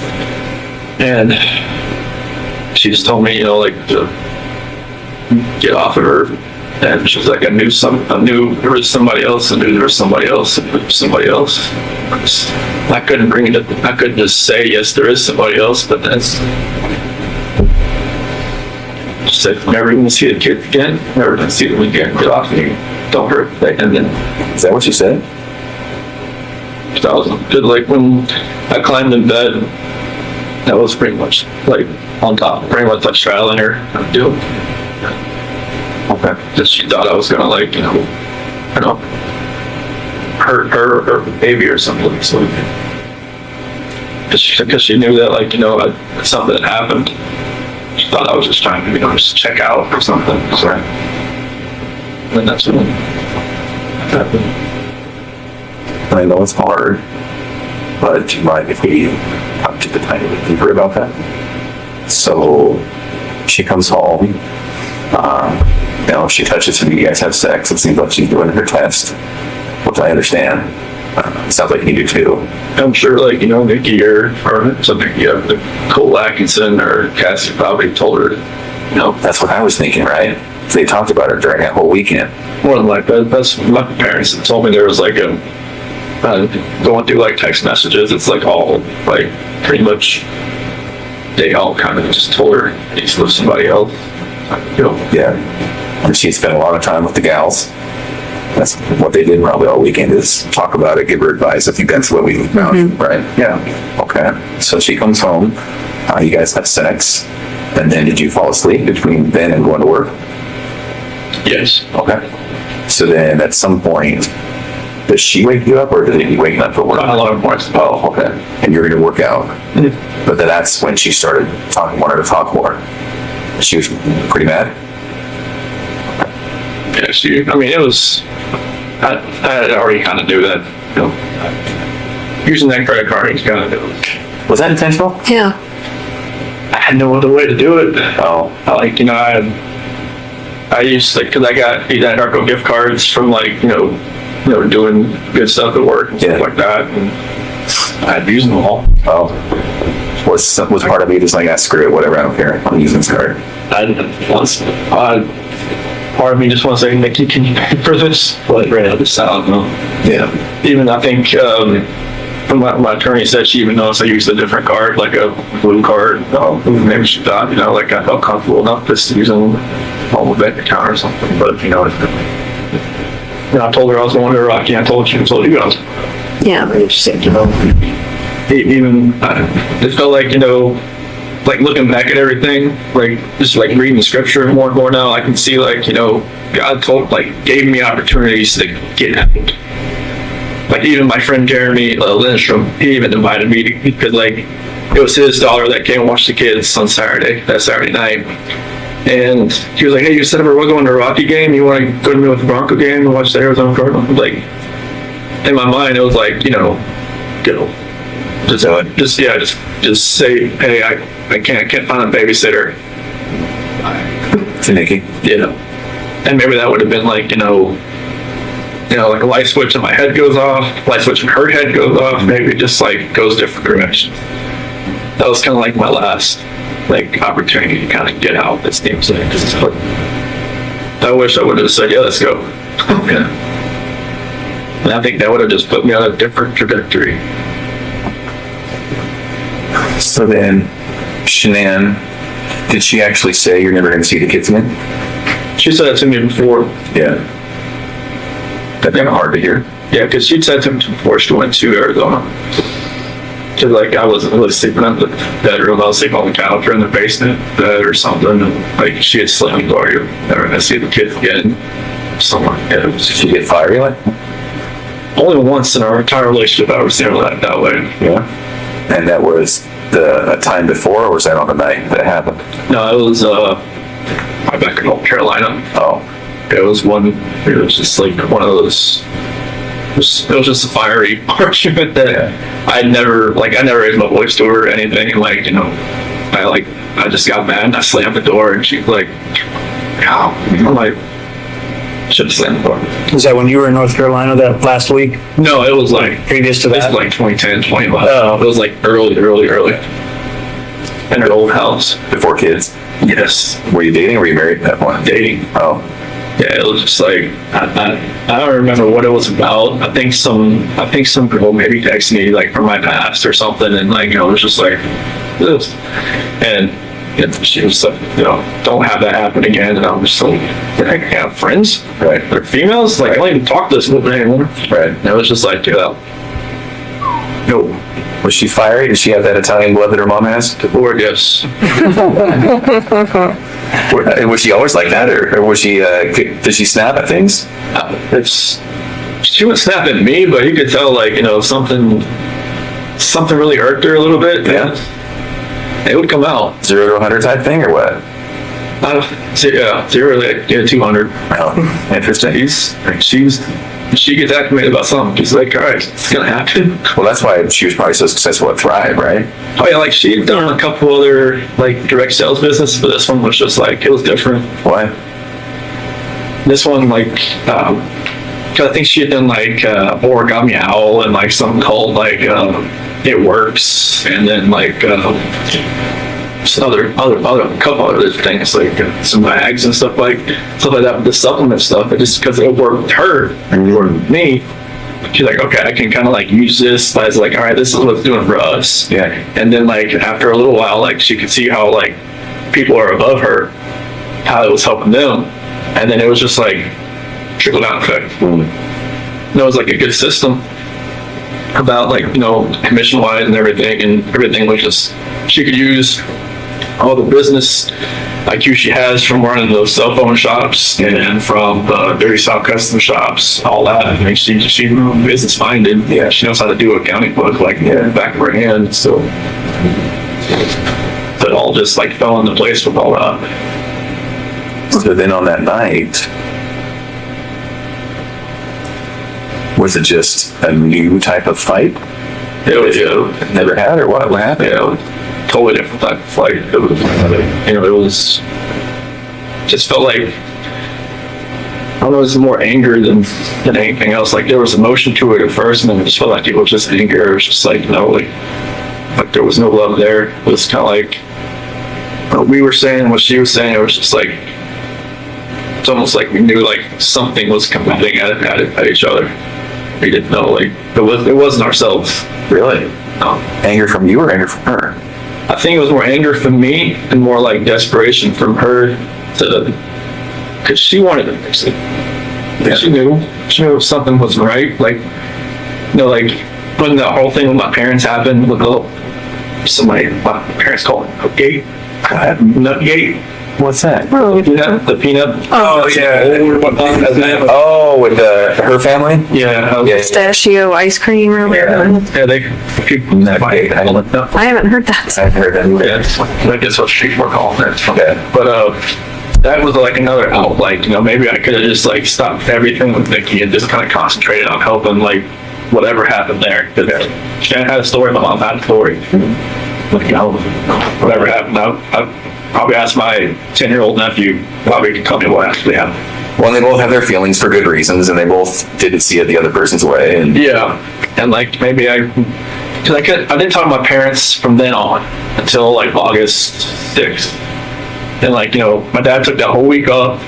And she just told me, you know, like, to get off of her. And she was like, I knew there was somebody else, I knew there was somebody else, and there was somebody else. I couldn't I couldn't just say, yes, there is somebody else, but then she said, never even see the kid again, never gonna see them again, get off me, don't hurt. And then, Is that what she said? that was good. Like, when I climbed in bed, that was pretty much like on top, pretty much like straddling her, doing. Okay. Just she thought I was gonna, like, you know, hurt her or baby or something. So, because she knew that, like, you know, something had happened. She thought I was just trying to, you know, just check out or something. So, and that's when it happened. I know it's hard, but do you mind if we talk to the tiny bit deeper about that? So she comes home. You know, she touches him, you guys have sex. It seems like she's doing her test, which I understand. It sounds like you do too. I'm sure, like, you know, Nikki or something, yeah, Cole Atkinson or Cassie probably told her, you know. That's what I was thinking, right? They talked about it during that whole weekend. More than like that. That's my parents that told me there was like going through like text messages. It's like all like pretty much they all kind of just told her he's with somebody else. You know. Yeah. And she spent a lot of time with the gals. That's what they did probably all weekend, is talk about it, give her advice. I think that's what we found, right? Yeah. Okay. So she comes home. You guys have sex. And then did you fall asleep between then and going to work? Yes. Okay. So then at some point, does she wake you up, or did you wake up for work? A lot of points. Oh, okay. And you're going to work out. But then that's when she started wanted to talk more. She was pretty mad. Yeah, I mean, it was, I had already kind of knew that, you know, using that credit card, it's kind of, Was that intentional? Yeah. I had no other way to do it. Oh. Like, you know, I used, like, because I got these Anarco gift cards from, like, you know, doing good stuff at work and stuff like that, and I'd use them all. Oh. Was part of me just like, screw it, whatever, I don't care, I'm using this card. Part of me just wants to say, Nikki, can you pay for this? But right now, this, I don't know. Yeah. Even I think my attorney said she even noticed I used a different card, like a blue card. Maybe she thought, you know, like I felt comfortable enough just using a bank account or something. But, you know, I told her I was going to Rocky. I told you guys. Yeah. She said, you know, even it felt like, you know, like looking back at everything, like just like reading scripture more and more now, I can see, like, you know, God gave me opportunities to get out. Like even my friend Jeremy Lindstrom, he even invited me because like it was his daughter that came and watched the kids on that Saturday night. And he was like, hey, you said we're going to a Rocky game, you want to go to me with the Bronco game and watch the Arizona Cardinals? Like, in my mind, it was like, you know, just say, hey, I can't find a babysitter. To Nikki. You know, and maybe that would have been like, you know, like a light switch in my head goes off, light switch in her head goes off, maybe it just like goes different directions. That was kind of like my last like opportunity to kind of get out. It seems like, I wish I would have said, yeah, let's go. Yeah. And I think that would have just put me on a different trajectory. So then, Shanann, did she actually say you're never going to see the kids again? She said it to me before. Yeah. That's kind of hard to hear. Yeah, because she'd said to me before she went to Arizona. Because like I wasn't really sleeping in the bedroom, I was sleeping on the couch or in the basement bed or something. And like she had slammed the door, you're never going to see the kids again. Somewhere. Yeah, Did she get fiery like? only once in our entire relationship I ever seen her that way. Yeah. And that was the time before, or was that on the night that happened? No, it was right back in North Carolina. Oh, It was just like one of those. It was just a fiery argument that I never raised my voice to her or anything. And like, I just got mad and I slammed the door and she's like, "Ow!" I'm like, should have slammed the door. Is that when you were in North Carolina that last week? No, it was like Previous to this that? was like 2010, 2011. Oh. It was like early. In her old house. before kids. Yes, Were you dating or were you married at that point? dating. Oh, Yeah, it was just like I don't remember what it was about. I think some girl maybe texted me like from my past or something, and like it was just like this, and she was like, don't have that happen again. And I'm just like, I have friends, right. they're females, like I don't even talk to this woman anymore. Right. And it was just like, no, Was she fiery? Did she have that Italian blood that her mom has? or yes, Was she always like that, or was she? Did she snap at things? she would snap at me, but you could tell like something really irked her a little bit. Yeah. It would come out. 0 to 100 type thing, or what? Yeah, 0 to 200. Oh, interesting. She gets acclimated about something. She's like, all right, it's gonna happen. Well, that's why she was probably so successful at Thrive, right? Oh yeah, like she'd done a couple other like direct sales business, but this one was just like it was different. Why? This one like, cause I think she had done like Origami Owl and like something called like It Works, and then like some other couple other things like some bags and stuff like that. But the supplement stuff, it just because it worked with her and it worked with me, she's like, okay, I can kind of like use this as like, all right, this is what it's doing for us. Yeah. And then like after a little while, like she could see how like people are above her, how it was helping them, and then it was just like trickle down effect. And it was like a good system about like commission wise and everything was just, she could use all the business IQ she has from running those cell phone shops and from Dirty South custom shops, all that. I mean, she's business minded. Yeah, she knows how to do accounting book like back of her hand. So it all just like fell into place with all that. So then on that night, was it just a new type of fight? It was Never had, or what? What happened? Totally different type of fight. It was it was just felt like, I don't know, it was more anger than anything else. Like there was emotion to it at first, and then it just felt like it was just anger. It was just like like there was no love there. It was kind of like what we were saying, what she was saying. It was just like it's almost like we knew like something was coming at each other. We didn't know, like it wasn't ourselves. Really? No. Anger from you or anger from her? I think it was more anger from me and more like desperation from her because she wanted to fix it. Yeah. She knew something wasn't right. Like, like when the whole thing with my parents happened, with my parents called it Nutgate. Nutgate. What's that? The peanut. Oh, yeah. Oh, with her family? Yeah. Pistachio ice cream or whatever. Yeah, they people Nutgate. I haven't heard that. I've heard that. Yeah, I guess what street we're calling it. Okay. But that was like another out. Like maybe I could have just like stopped everything with Nikki and just kind of concentrated on helping like whatever happened there. Because she had a story, my mom had a story. Like whatever happened, I probably asked my 10-year-old nephew. Probably could tell me what actually happened. Well, they both have their feelings for good reasons, and they both didn't see it the other person's way. And yeah, and like maybe because I didn't talk to my parents from then on until like August 6th. And like my dad took that whole week off.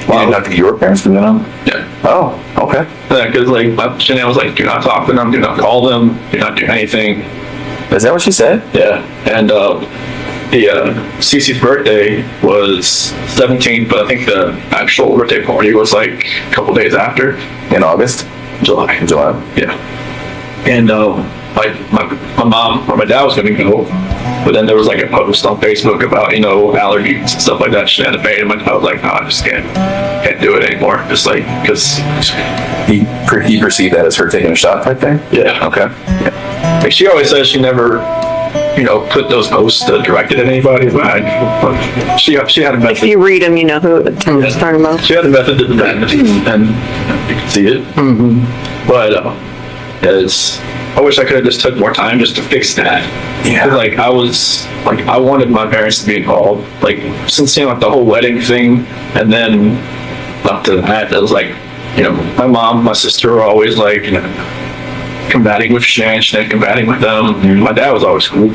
you didn't talk to your parents from then on? Yeah. Oh, okay. Because like my Janelle was like, do not talk to them, do not call them, do not do anything. Is that what she said? Yeah, and Cece's birthday was 17th, but I think the actual birthday party was like a couple days after. In August? July. July. Yeah. And my mom or my dad was going to go, but then there was like a post on Facebook about, you know, allergies and stuff like that. She had debated, and my dad was like, no, I just can't do it anymore. Just like, because He perceived that as her taking a shot type thing? yeah. Okay. Like she always says she never, you know, put those posts directed at anybody, but she had a If method. you read them, you know who Tim's talking about. She had a method to the madness, and you can see it. But I wish I could have just took more time just to fix that. Yeah. 'Cause, like I wanted my parents to be involved. Like since like the whole wedding thing, and then up to that, it was like, you know, my mom, my sister were always like, you know, combating with Shan, combating with them. My dad was always cool.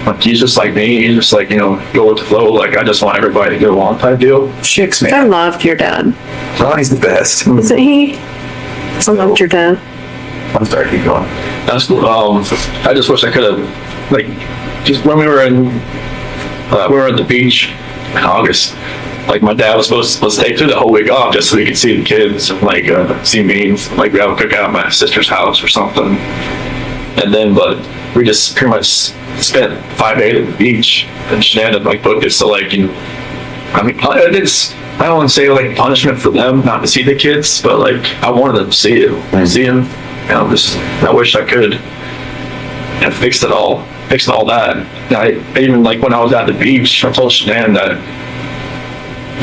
Like he's just like me. He's just like, you know, go with the flow. Like I just want everybody to get along type deal. Chicks, I man. loved your dad. Ronnie's the best. Isn't he? I loved your dad. I'm sorry, keep going. That's cool. I just wish I could have, like, just when we were at the beach in August. Like my dad was supposed to stay through the whole week off just so he could see the kids and like see me, like we have a cookout at my sister's house or something. And then, but we just pretty much spent 5 days at the beach, and Shannon like booked it. So like, you know, I mean, I don't want to say like punishment for them not to see the kids, but like I wanted them to see it, see them. You know, I wish I could have fixed all that. And I even like when I was at the beach, I told Shannon that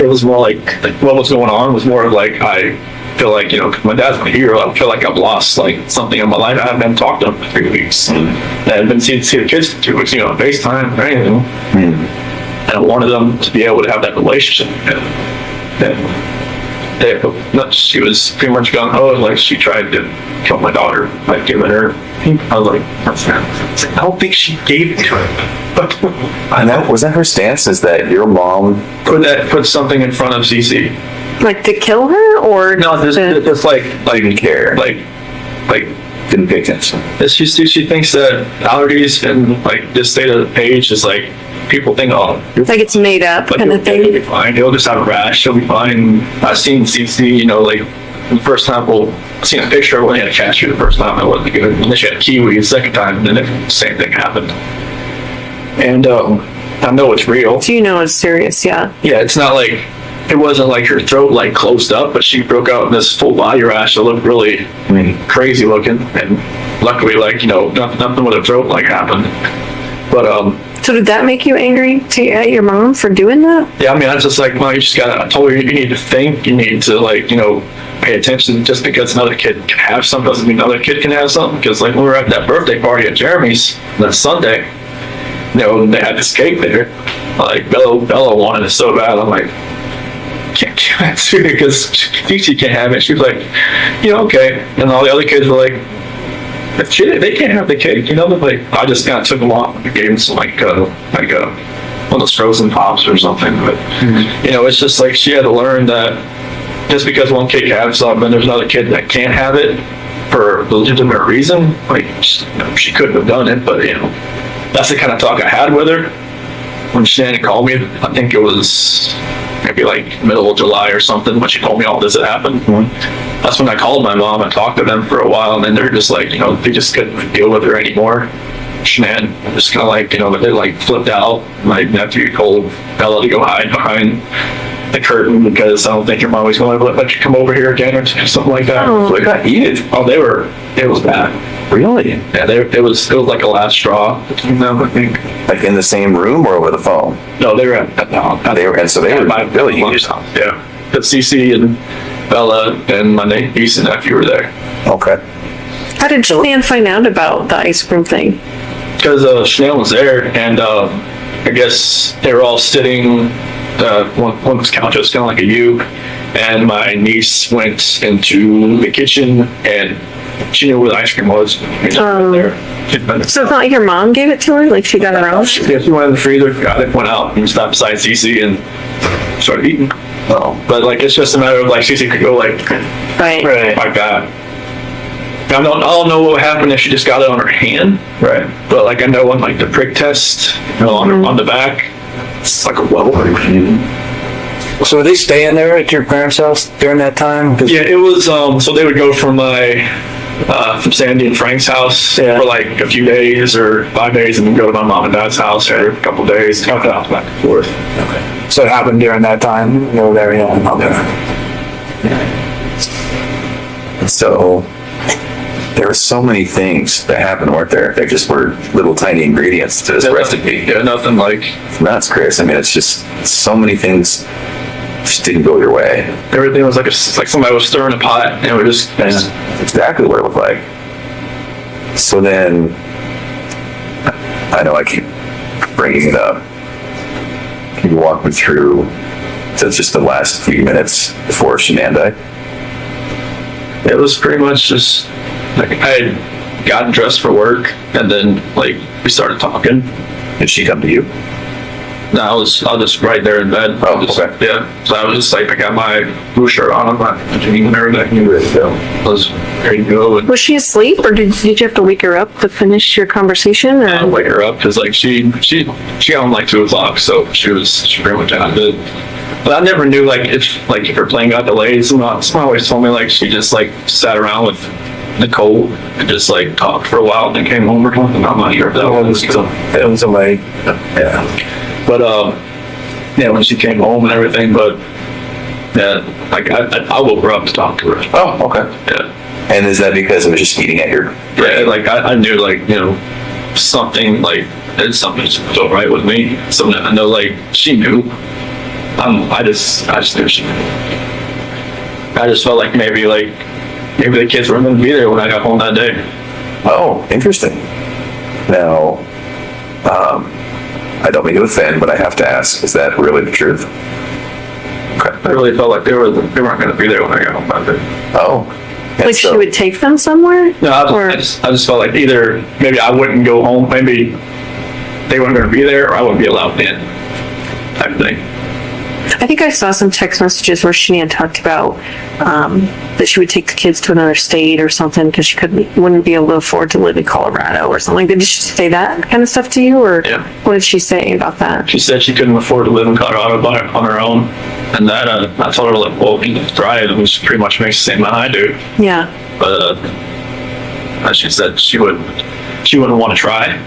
it was more like what was going on was more of like I feel like, you know, my dad's not here. I feel like I've lost like something in my life. I haven't been talked to for 3 weeks. And I haven't been see the kids for 2 weeks, you know, FaceTime or anything. And I wanted them to be able to have that relationship. She was pretty much gone. Oh, like she tried to kill my daughter by giving her. I was like, I don't think she gave it to her. But And that was that her stance? Is that your mom? put something in front of CC. Like to kill her or No, it's like Didn't care. like Didn't pay attention. she thinks that allergies and like this state of the page is like people think, oh, like it's made up but kind he'll of thing. be fine. He'll just have a rash. He'll be fine. I've seen CC, you know, like the first time, I seen a picture when he had a cashew the first time, it wasn't good. And then she had kiwi the second time, and then the same thing happened. And I know it's real. So you know it's serious, yeah. Yeah, it's not like, it wasn't like her throat like closed up, but she broke out in this full body rash that looked really crazy looking. And luckily, like, you know, nothing with her throat like happened. But So did that make you angry at your mom for doing that? yeah, I mean, I was just like, well, you just gotta, I told her you need to think, you need to like, you know, pay attention. Just because another kid can have something doesn't mean another kid can have something. Because like when we were at that birthday party at Jeremy's that Sunday, you know, they had this cake there. Like Bella wanted it so bad. I'm like, can't give it to her because she can't have it. She was like, you know, okay. And all the other kids were like, they can't have the cake, you know. Like I just kind of took them off and gave them some like one of those frozen pops or something. But you know, it's just like she had to learn that just because one kid can have something, there's another kid that can't have it for a legitimate reason. Like she couldn't have done it, but you know, that's the kind of talk I had with her when Shannon called me. I think it was maybe like middle of July or something when she told me all this had happened. That's when I called my mom and talked to them for a while, and then they're just like, you know, they just couldn't deal with her anymore. Shannon just kind of like, you know, they like flipped out. My nephew told Bella to go hide behind the curtain because I don't think your mom was going to let you come over here again or something like that. Oh. So they got heated. Oh, it was bad. Really? Yeah, it was like a last straw between them, I think. Like in the same room or over the phone? No, they were at the house. They were really heated. Yeah. But Cece and Bella and my niece and nephew were there. Okay. How did Julianne find out about the ice cream thing? Because Chanel was there, and I guess they were all sitting. One was couch, it was kind of like a U, and my niece went into the kitchen and she knew where the ice cream was. There. So it's not like your mom gave it to her? Like she got her own? Yeah, she went in the freezer, got it, went out, and stopped beside Cece and started eating. But like it's just a matter of like Cece could go like like that. I don't know what would happen if she just got it on her hand. Right. But like I know on like the prick test, you know, on the back, it's like a well. So were they staying there at your parents' house during that time? Yeah, it was. So they would go from my from Sandy and Frank's house Yeah. for like a few days or 5 days, and then go to my mom and dad's house for a couple days, kind of back and forth. So it happened during that time. You were there, yeah. So there were so many things that happened, weren't there? There just were little tiny ingredients to this recipe. Yeah, nothing like That's Chris. I mean, it's just so many things just didn't go your way. everything was like somebody was stirring a pot, and it was just That's exactly what it looked like. So then, I know I keep bringing it up. Can you walk me through to just the last few minutes before Shenandoah? it was pretty much just like I had gotten dressed for work, and then like we started talking. Did she come to you? No, I was just right there in bed. Oh, Just- okay. Yeah, so I was just like, I got my blue shirt on, my jeans and everything. I was ready to go, and Was she asleep, or did you have to wake her up to finish your conversation? I Or wake her up because like she got home like 2 o'clock, so she pretty much out of bed. But I never knew like if her plane got delayed. Someone always told me like she just like sat around with Nicole and just like talked for a while and then came home or something. I'm not sure if that was. It was delayed. Yeah. But yeah, when she came home and everything, but yeah, like I woke her up to talk to her. Oh, okay. Yeah, And is that because it was just eating at your yeah, like I knew like something like it's something just felt right with me. Something I know like she knew. I just knew she knew. I just felt like maybe the kids weren't going to be there when I got home that day. Oh, interesting. Now, I don't mean to offend, but I have to ask, is that really the truth? Okay. I really felt like they weren't going to be there when I got home that day. Oh. And like she so- would take them somewhere? No, Or- I just felt like either maybe I wouldn't go home, maybe they weren't going to be there, or I wouldn't be allowed in, type thing. I think I saw some text messages where Shanann talked about that she would take the kids to another state or something because she wouldn't be able to afford to live in Colorado or something. Did she say that kind of stuff to you, or Yeah. what did she say about that? She said she couldn't afford to live in Colorado on her own, and that I told her like, well, you can try it, which pretty much makes the same amount I do. Yeah. But she said she wouldn't want to try,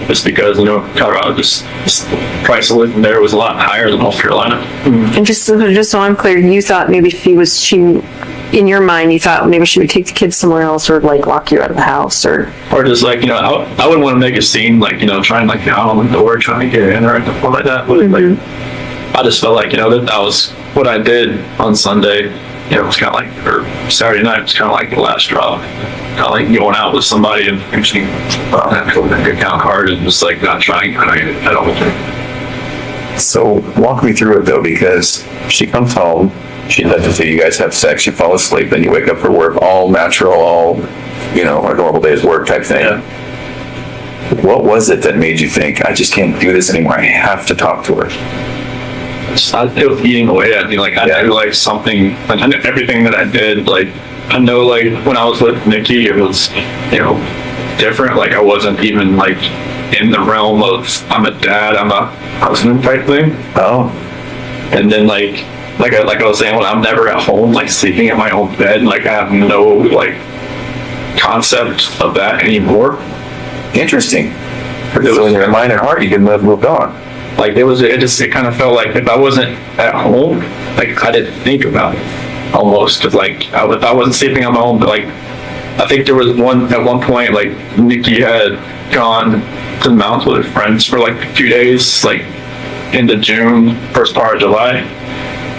just because Colorado just the price of living there was a lot higher than North Carolina. And just so I'm clear, you thought maybe in your mind, you thought maybe she would take the kids somewhere else or like lock you out of the house or Just like I wouldn't want to make a scene like trying like out on the door trying to get in or anything like that. But like I just felt like that was what I did on Sunday. It was kind of like, or Saturday night was kind of like the last straw. Kind of like going out with somebody and actually a good account card and just like not trying at all. So walk me through it though, because she comes home, she lets you guys have sex, you fall asleep, then you wake up for work, all natural, all, a normal day's work type thing. Yeah. What was it that made you think, I just can't do this anymore, I have to talk to her? It was eating away at me. Like I knew like something, like I knew everything that I did. Like I know like when I was with Nikki, it was different. Like I wasn't even like in the realm of I'm a dad, I'm a husband type thing. Oh, And then like I was saying, when I'm never at home, like sleeping at my own bed, like I have no like concept of that anymore. interesting. So in your mind and heart, you could have moved on. Like it kind of felt like if I wasn't at home, like I didn't think about it almost. Cause like if I wasn't sleeping on my own, but like I think there was at one point like Nikki had gone to the mountains with her friends for like a few days, like into June, first part of July,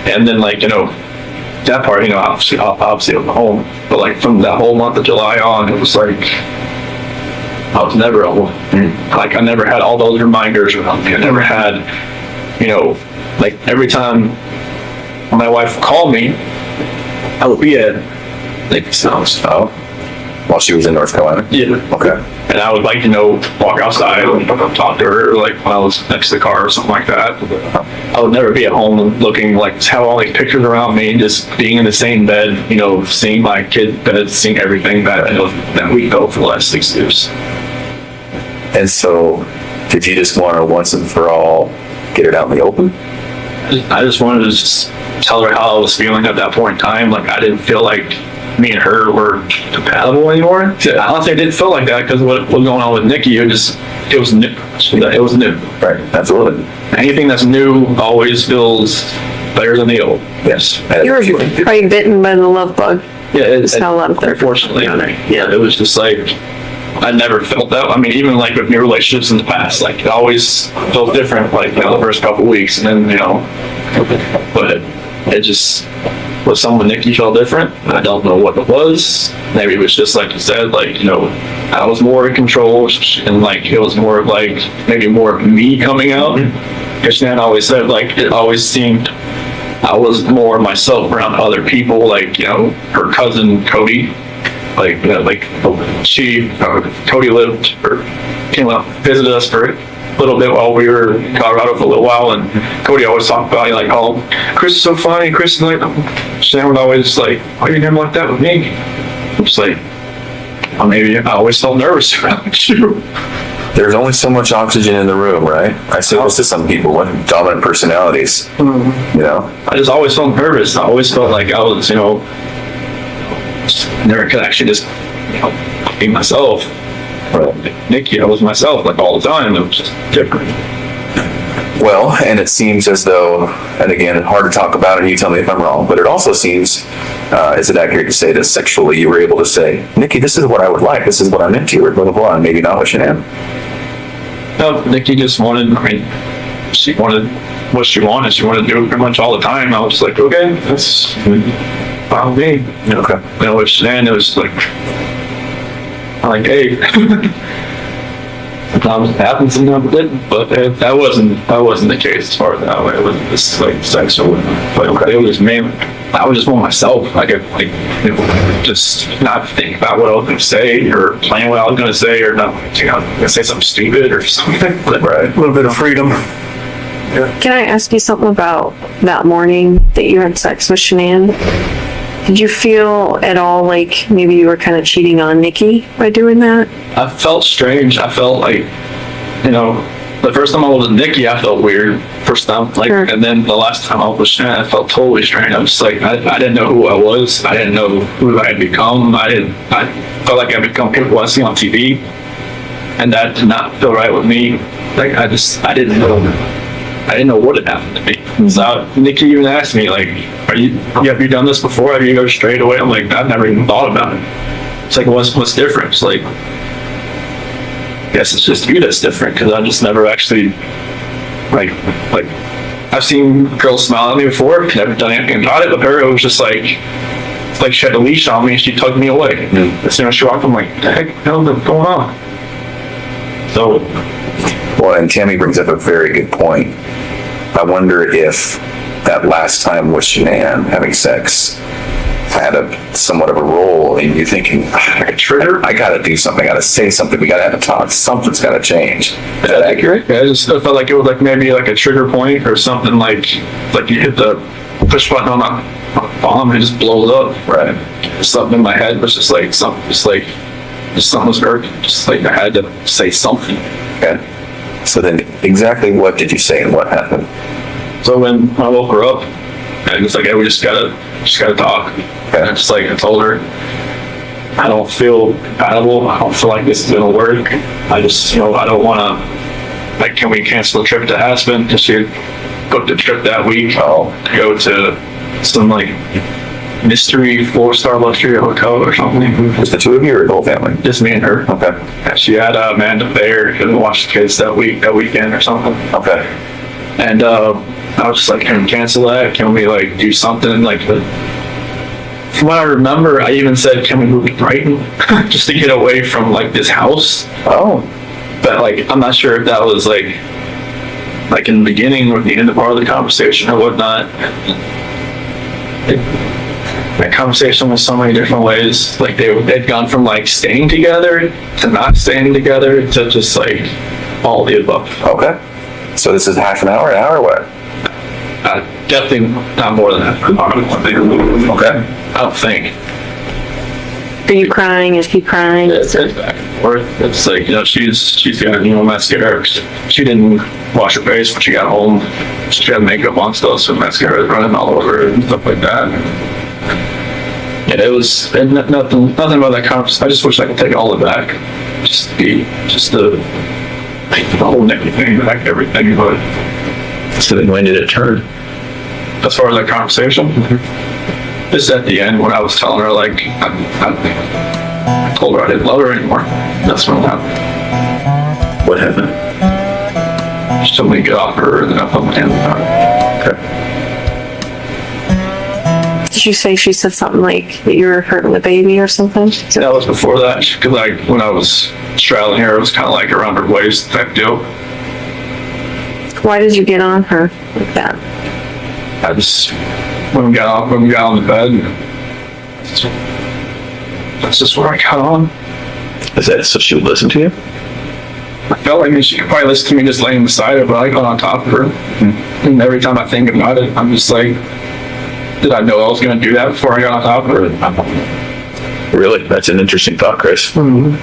and then like that part, obviously I was home, but like from that whole month of July on, it was like I was never home. Like I never had all those reminders around me. I never had, like every time my wife called me, I would be at Nikki's house. Oh, while she was in North Carolina? Yeah. Okay. And I would like, walk outside and talk to her, like when I was next to the car or something like that. I would never be at home looking like have all these pictures around me, just being in the same bed, seeing my kid bed, seeing everything that we built for the last 6 years. And so, did you just want to once and for all get it out in the open? I just wanted to just tell her how I was feeling at that point in time. Like I didn't feel like me and her were compatible anymore. Honestly, I didn't feel like that because what was going on with Nikki, it was new. It was new. Right. Absolutely. Anything that's new always feels better than the old. Yes. You were probably bitten by the love bug. Yeah, It's not a lot of unfortunately, yeah, it was just like, I never felt that. I mean, even like with new relationships in the past, like it always felt different, like, you know, the first couple of weeks, and then, you know, but it just, with someone Nikki felt different. I don't know what it was. Maybe it was just like you said, like, you know, I was more in control, and like it was more of like maybe more of me coming out. Because Shannon always said, like, it always seemed I was more myself around other people, like, you know, her cousin Cody, like, you know, like Cody lived or came up, visited us for a little bit while we were in Colorado for a little while, and Cody always talked about, like, oh, Chris is so funny, Chris is like, Shannon would always like, oh, you never like that with me. I'm just like, well, maybe I always felt nervous around you. There's only so much oxygen in the room, right? I say this to some people with dominant personalities. You know, I just always felt nervous. I always felt like I was, you know, never could actually just, you know, be myself. Nikki, I was myself like all the time. It was just different. well, and it seems as though, and again, hard to talk about, and you tell me if I'm wrong, but it also seems, is it accurate to say that sexually you were able to say, Nikki, this is what I would like, this is what I'm into, or blah, blah, blah, and maybe not with Shanann? No, Nikki just wanted, I mean, she wanted what she wanted. She wanted to do it pretty much all the time. I was like, okay, that's fine with me. Okay. You know, with Shanann, it was like, I'm like, hey, sometimes it happens, sometimes it didn't, but that wasn't the case as far as that way. It wasn't just like sexual, but it was mainly, I was just more myself. I could, like, you know, just not think about what I was going to say or plan what I was going to say or not, you know, gonna say something stupid or something. But, Right. A little bit of freedom. Can I ask you something about that morning that you had sex with Shanann? Did you feel at all like maybe you were kind of cheating on Nikki by doing that? I felt strange. I felt like, you know, the first time I was with Nikki, I felt weird. First time, like, Sure. And then the last time I was with Shannon, I felt totally strange. I was just like, I didn't know who I was. I didn't know who I had become. I felt like I had become people I see on TV, and that did not feel right with me. Like, I didn't know what had happened to me. So Nikki even asked me, like, have you done this before? Have you go straight away? I'm like, I've never even thought about it. It's like, what's different? It's like, I guess it's just you that's different, because I just never actually, like, I've seen girls smile at me before, never done anything about it, but her, it was just like, it's like she had a leash on me and she tugged me away. As soon as she walked, I'm like, what the heck, what's going on? So, Well, and Tammy brings up a very good point. I wonder if that last time with Shanann having sex had a somewhat of a role in you thinking, like a trigger? I gotta do something, I gotta say something, we gotta have a talk, something's gotta change. Is that accurate? Yeah, I just felt like it was like maybe like a trigger point or something, like you hit the push button on a bomb and it just blows up. Right. Something in my head was just like something, just something was hurting. Just like I had to say something. Okay. So then exactly what did you say and what happened? So when I woke her up, I was like, hey, we just gotta talk. Okay. And I told her, I don't feel compatible. I don't feel like this is gonna work. I just, you know, I don't wanna, like, can we cancel the trip to Aspen? Because she booked a trip that week to go to some, like, mystery 4-star luxury hotel or something. Just the two of you or the whole family? Just me and her. Okay. And she had Amanda there to watch the kids that weekend or something. Okay. And I was just like, can we cancel that? Can we, like, do something? Like, from what I remember, I even said, can we move to Brighton just to get away from, like, this house? Oh. But, like, I'm not sure if that was like in the beginning or the end of part of the conversation or whatnot. That conversation was so many different ways. Like, they'd gone from, like, staying together to not staying together to just, like, all the above. Okay. So this is half an hour, what? Definitely not more than that. Okay. I don't think. Are you crying? Is he crying? It's back and forth. It's like, you know, she's got, you know, mascara. She didn't wash her face when she got home. She had makeup on still, so mascara is running all over her and stuff like that. Yeah, it was nothing about that conversation. I just wish I could take all of it back. Just the whole negative thing back, everything. But So then when did it turn? as far as that conversation, just at the end when I was telling her like I told her I didn't love her anymore. That's when it happened. What happened? She told me to get off her, and then I put my hands on her. Okay. Did you say she said something like that you were hurting the baby or something? That was before that, because like when I was straddling her, it was kind of like around her waist type deal. Why did you get on her like that? I just when we got on the bed, that's just where I got on. Is that so she would listen to you? I felt like she could probably listen to me just laying beside her, but I got on top of her. And every time I think about it, I'm just like, did I know I was going to do that before I got on top of her? Really? That's an interesting thought, Chris. You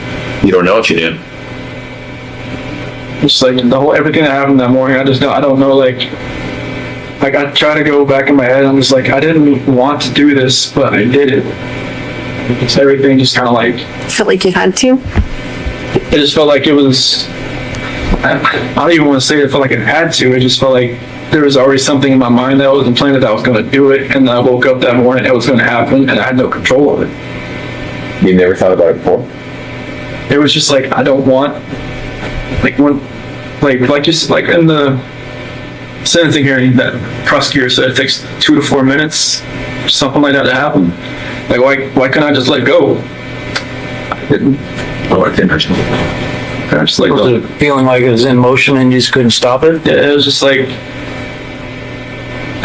don't know if you did. Just like everything that happened that morning, I don't know, like I try to go back in my head, I'm just like, I didn't want to do this, but I did it. It's everything just kind of like, Felt like you had to? it just felt like it was, I don't even want to say it felt like it had to, it just felt like there was already something in my mind that was implanted that I was going to do it, and I woke up that morning, it was going to happen, and I had no control of it. You never thought about it before? It was just like, I don't want, like when, like just like in the sentencing hearing, that prosecutor said it takes 2 to 4 minutes, something like that to happen. Like why couldn't I just let go? I didn't. Oh, that's interesting. I just like, Was it feeling like it was in motion and you just couldn't stop it? yeah, it was just like,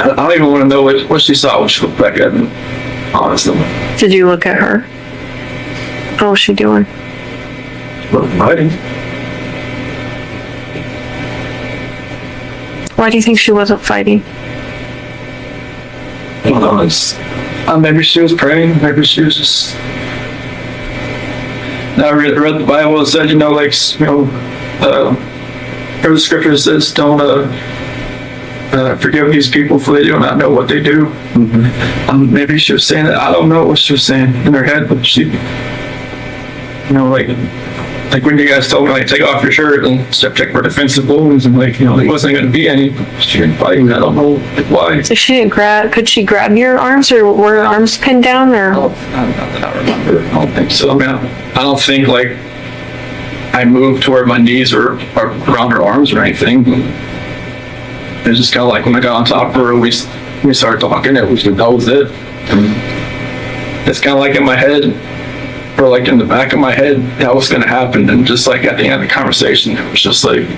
I don't even want to know what she saw when she looked back at me, honestly. Did you look at her? What was she doing? Fighting. Why do you think she wasn't fighting? I don't know, maybe she was praying, maybe she was just, I read the Bible and said, like, where the scripture says, don't forgive these people for they do not know what they do. Maybe she was saying that. I don't know what she was saying in her head, but she, like when you guys told me, like, take off your shirt and check for defensive wounds, and like, there wasn't going to be any. She didn't fight. I don't know why. So she didn't could she grab your arms, or were her arms pinned down, or? Not that I remember. I don't think so. I mean, I don't think like I moved to where my knees were around her arms or anything. It was just kind of like when I got on top of her, we started talking. That was it. It's kind of like in my head, or like in the back of my head, that was going to happen. And just like at the end of the conversation, it was just like,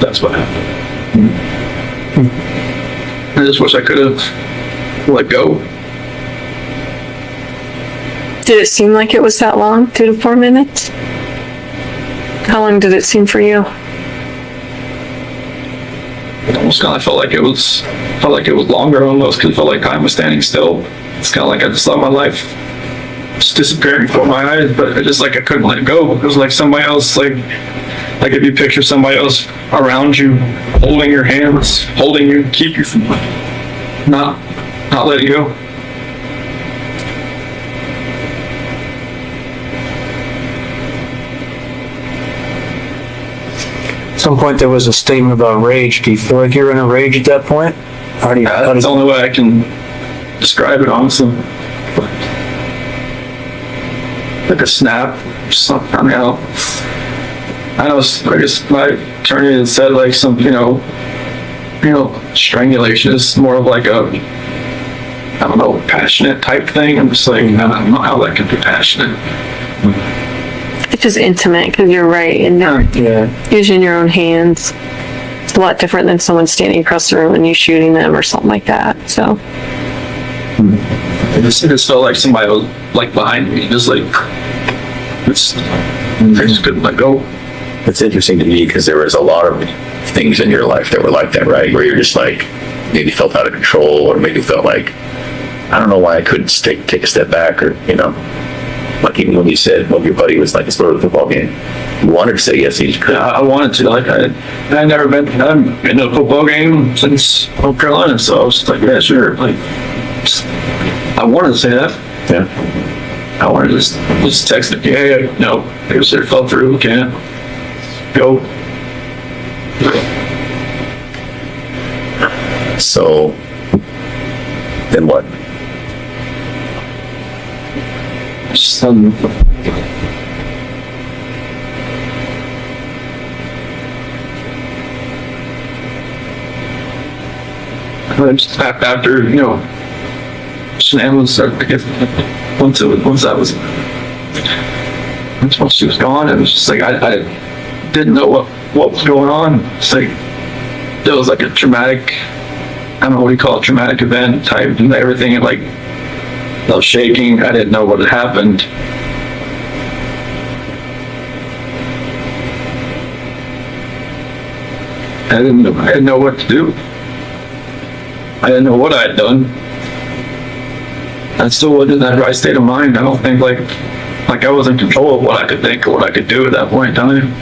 that's what happened. I just wish I could have let go. Did it seem like it was that long? 2 to 4 minutes? How long did it seem for you? It almost kind of felt like it was longer almost, because it felt like time was standing still. It's kind of like I just saw my life just disappearing before my eyes, but I just like I couldn't let it go. It was like somebody else, like if you picture somebody else around you, holding your hands, holding you, keep you from not letting go. At some point there was a statement about rage. Do you feel like you're in a rage at that point? That's the only way I can describe it, honestly. Like a snap, something. I know. I guess my attorney had said like some, strangulation is more of like a, I don't know, passionate type thing. I'm just like, I don't know how that can be passionate. It's just intimate, because you're right, and using your own hands. It's a lot different than someone standing across the room and you shooting them or something like that, so. It just felt like somebody was like behind me, just like, I just couldn't let go. It's interesting to me because there was a lot of things in your life that were like that, right? Where you're just like, maybe felt out of control, or maybe felt like, I don't know why I couldn't take a step back, or, like even when you said, well, your buddy was like a sport of the football game, you wanted to say yes, you could. Yeah, I wanted to. Like I haven't been to a football game since North Carolina, so I was just like, yeah, sure. Like, I wanted to say that. Yeah. I wanted to just text it, yeah, no, it was there, fell through, can't go. So, then what? Just just after, Shanann was, I guess, once she was gone, it was just like, I didn't know what was going on. It's like, there was like a traumatic, I don't know what you call it, traumatic event type, and everything, and like, I was shaking, I didn't know what had happened. I didn't know what to do. I didn't know what I had done. I still wasn't in that right state of mind. I don't think like I was in control of what I could think or what I could do at that point in time.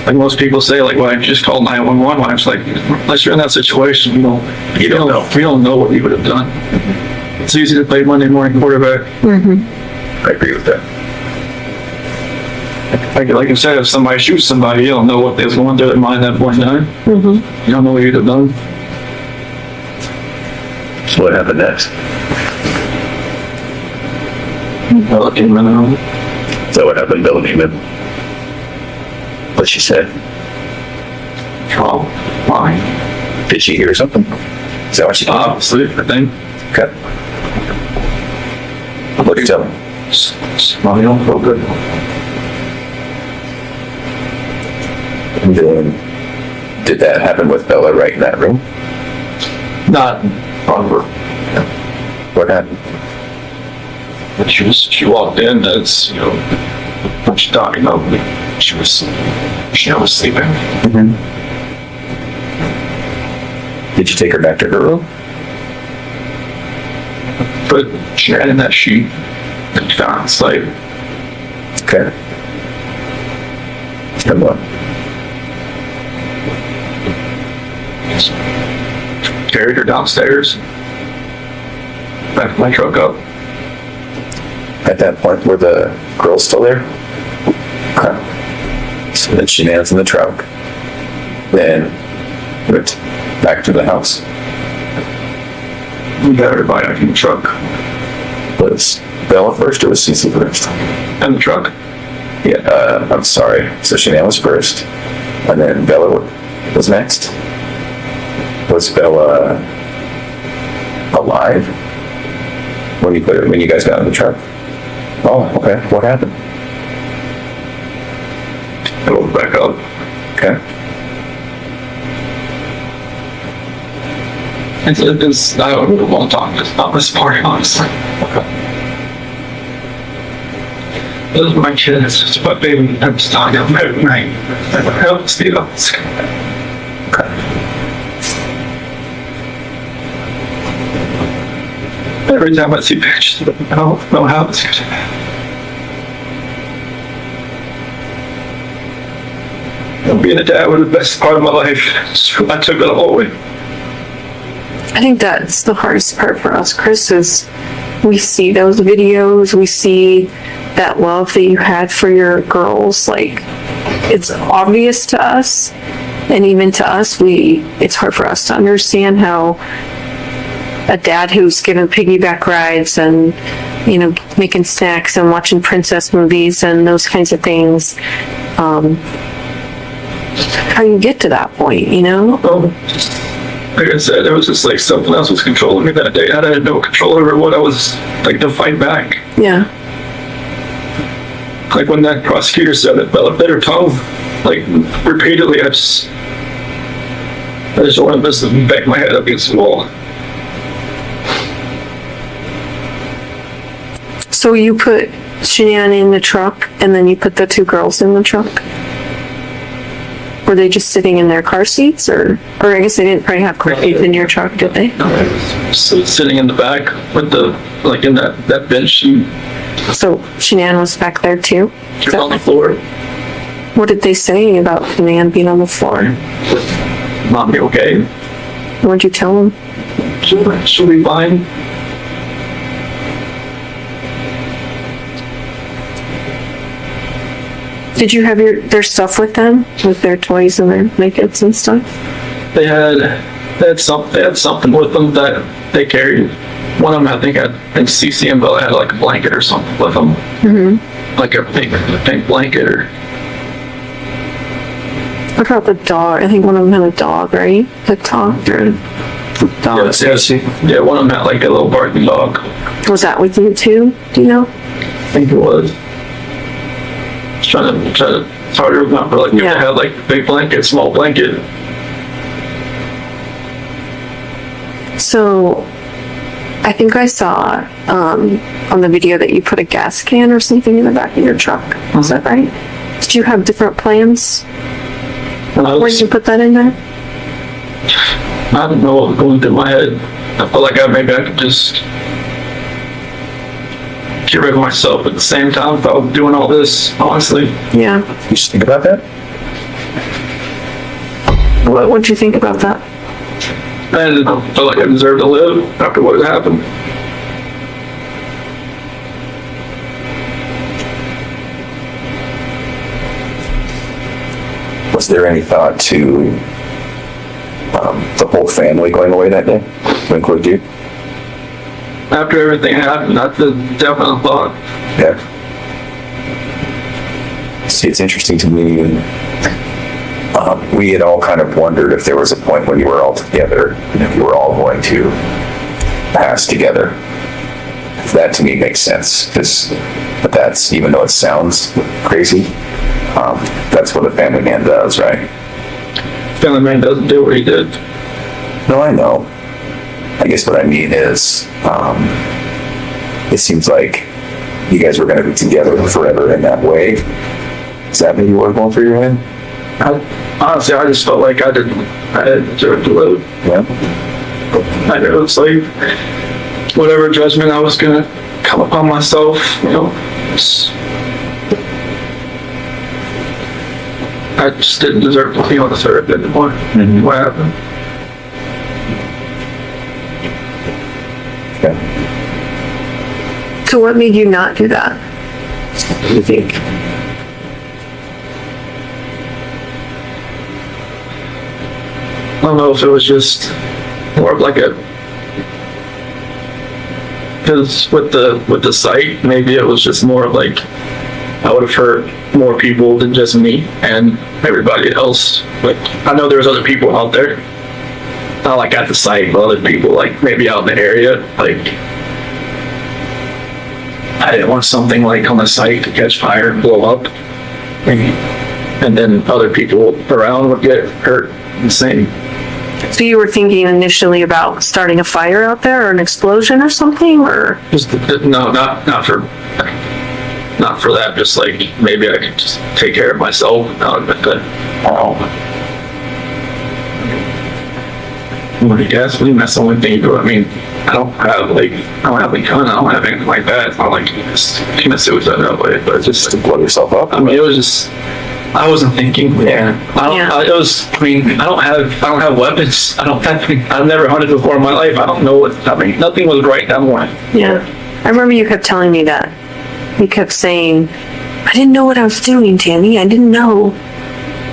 Like most people say, like, why don't you just call 911? I'm just like, unless you're in that situation, you don't know. We don't know what we would have done. It's easy to play Monday morning quarterback. I agree with that. Like I said, if somebody shoots somebody, you don't know what they was going through their mind at that point in time. You don't know what you'd have done. So what happened next? Well, it came in, So what happened, Bill Neiman? What she said? oh, fine. Did she hear something? Is that what she told you? Obviously, I think. Okay. What did you tell him? Well, you don't feel good. And then, did that happen with Bella right in that room? Not on her. What happened? But she walked in as, when she talking about me, she was sleeping. Did you take her back to her room? But she had in that sheet and found inside. Okay. And what? Carried her downstairs. Back my truck up. At that point, were the girls still there? Okay. So then Shanann's in the truck. Then went back to the house. We got everybody back in the truck. Was Bella first or was Cece first? In the truck. Yeah, I'm sorry. So Shanann was first. And then Bella was next. Was Bella alive when you guys got in the truck? Oh, okay. What happened? I woke back up. Okay. I don't really want to talk about this part, honestly. Those are my kids. It's my baby. I'm just talking about my help speed up. Okay. Every time I see pictures of them, I don't know how it's going to happen. Being a dad was the best part of my life. So I took it all away. I think that's the hardest part for us, Chris, is we see those videos, we see that love that you had for your girls. Like, it's obvious to us, and even to us, it's hard for us to understand how a dad who's given piggyback rides and, making snacks and watching princess movies and those kinds of things, how you get to that point, Like I said, it was just like something else was controlling me that day. I had no control over what I was like to fight back. Yeah. Like when that prosecutor said that Bella bit her tongue, like repeatedly, I just wanted to bang my head up against the wall. So you put Shanann in the truck, and then you put the two girls in the truck? Were they just sitting in their car seats, or I guess they didn't probably have car seats in your truck, did they? So sitting in the back with in that bench, and So Shanann was back there too? she was on the floor. What did they say about the man being on the floor? Not be okay. What'd you tell them? She'll be fine. Did you have their stuff with them, with their toys and their blankets and stuff? They had something with them that they carried. One of them, I think CC and Bella had like a blanket or something with them. Mm-hmm. Like a pink blanket or. What about the dog? I think one of them had a dog, right? That talked or dog. Yeah, one of them had like a little barking dog. Was that with you too? Do you know? I think it was. It's hard to remember. Like, Yeah. they had like a big blanket, small blanket. So, I think I saw on the video that you put a gas can or something in the back of your truck. Is that right? Did you have different plans? When did you put that in there? I don't know what was going through my head. I felt like maybe I could just get rid of myself at the same time if I was doing all this, honestly. Yeah. You should think about that. What'd you think about that? And I felt like I deserved to live after what had happened. Was there any thought to the whole family going away that day? To include you? After everything happened, that's a definite thought. Yeah. See, it's interesting to me. We had all kind of wondered if there was a point when you were all together and if you were all going to pass together. That to me makes sense, but that's, even though it sounds crazy, that's what a family man does, right? Family man doesn't do what he did. No, I know. I guess what I mean is, it seems like you guys were going to be together forever in that way. Is that maybe what was going through your head? Honestly, I just felt like I had deserved to live. Yeah. I know it's like whatever judgment I was gonna come upon myself, I just didn't deserve to be on this earth anymore. Mhm. What happened? Okay. So what made you not do that? You think? I don't know if it was just more of like because with the site, maybe it was just more of like I would have hurt more people than just me and everybody else. Like, I know there's other people out there, not like at the site, but other people like maybe out in the area. Like, I didn't want something like on the site to catch fire and blow up, and then other people around would get hurt the same. So you were thinking initially about starting a fire out there or an explosion or something, or? Just no, not for that. Just like maybe I could just take care of myself. That would have been good. With the gasoline, that's the only thing you do. I mean, I don't have a gun. I don't have anything like that. It's not like you just commit suicide that way, but it's just To blow yourself up? I mean, it was just. I wasn't thinking. Yeah. I don't have weapons. I've never hunted before in my life. I don't know nothing was right that morning. Yeah. I remember you kept telling me that. You kept saying, I didn't know what I was doing, Tammy. I didn't know.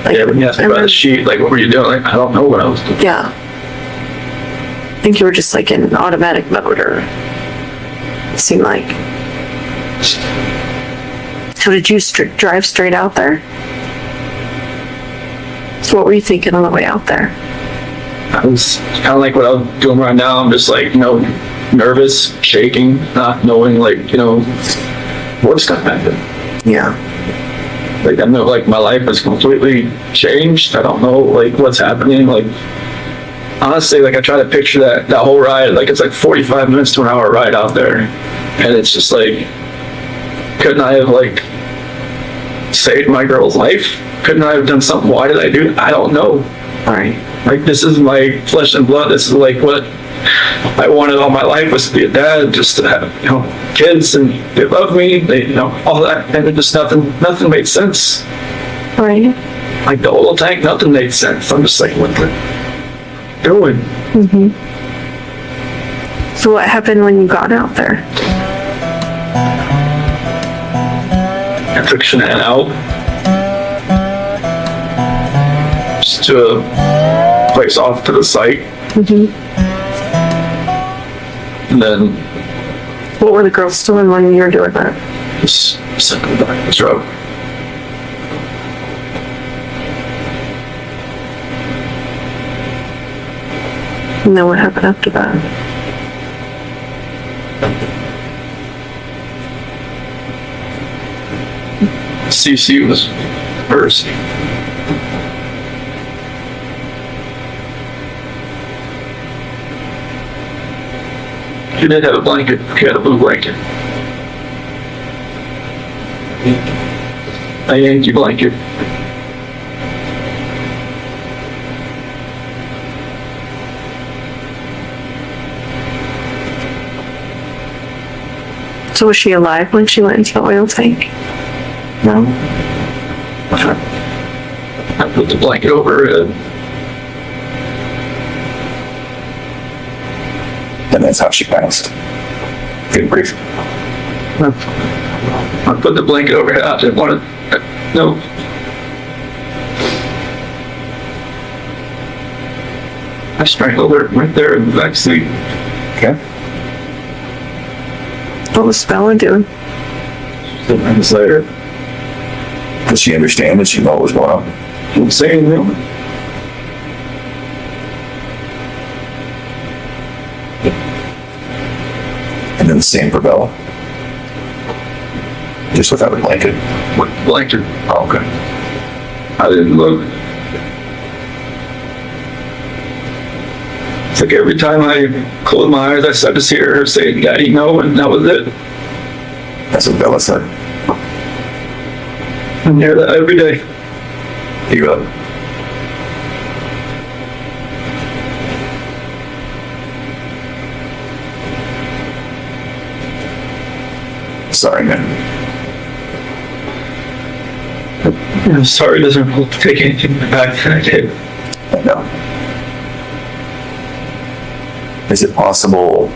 Like, Yeah, when you asked me about the sheet, like, what were you doing? Like, I don't know what I was doing. Yeah. I think you were just like in automatic mode, or it seemed like. So did you drive straight out there? So what were you thinking on the way out there? I was kind of like what I'm doing right now. I'm just like, nervous, shaking, not knowing, like, what's going to happen. Yeah. Like, I know, like, my life has completely changed. I don't know, like, what's happening. Like, honestly, like, I try to picture that whole ride. Like, it's like 45 minutes to an hour ride out there. And it's just like, couldn't I have, like, saved my girl's life? Couldn't I have done something? Why did I do it? I don't know. All right. Like, this is my flesh and blood. This is like what I wanted all my life, was to be a dad, just to have, kids, and they love me, they, all that, and it just nothing made sense. All right. Like the oil tank, nothing made sense. I'm just like, what the doing? Mm-hmm. So what happened when you got out there? I took Shanann out just to a place off to the site. And then What were the girls doing when you were doing that? just sent them back to the truck. And then what happened after that? CC was first. She did have a blanket. She had a blue blanket. A Yankee blanket. So was she alive when she went into the oil tank? No? I put the blanket over her head. And that's how she passed. Good brief. I put the blanket over her head. I didn't want to. No. I strangled her right there in the back seat. Okay. What was Bella doing? 10 minutes later, Does she understand? Does she know what was going on? didn't say anything. And then the same for Bella. Just without a blanket. With the blanket. Oh, okay. I didn't look. It's like every time I closed my eyes, I started to see her say, "Daddy, no," and that was it. That's what Bella said. I'm near that every day. You up? Sorry, man. I'm sorry, it doesn't take anything back that I did. I know. Is it possible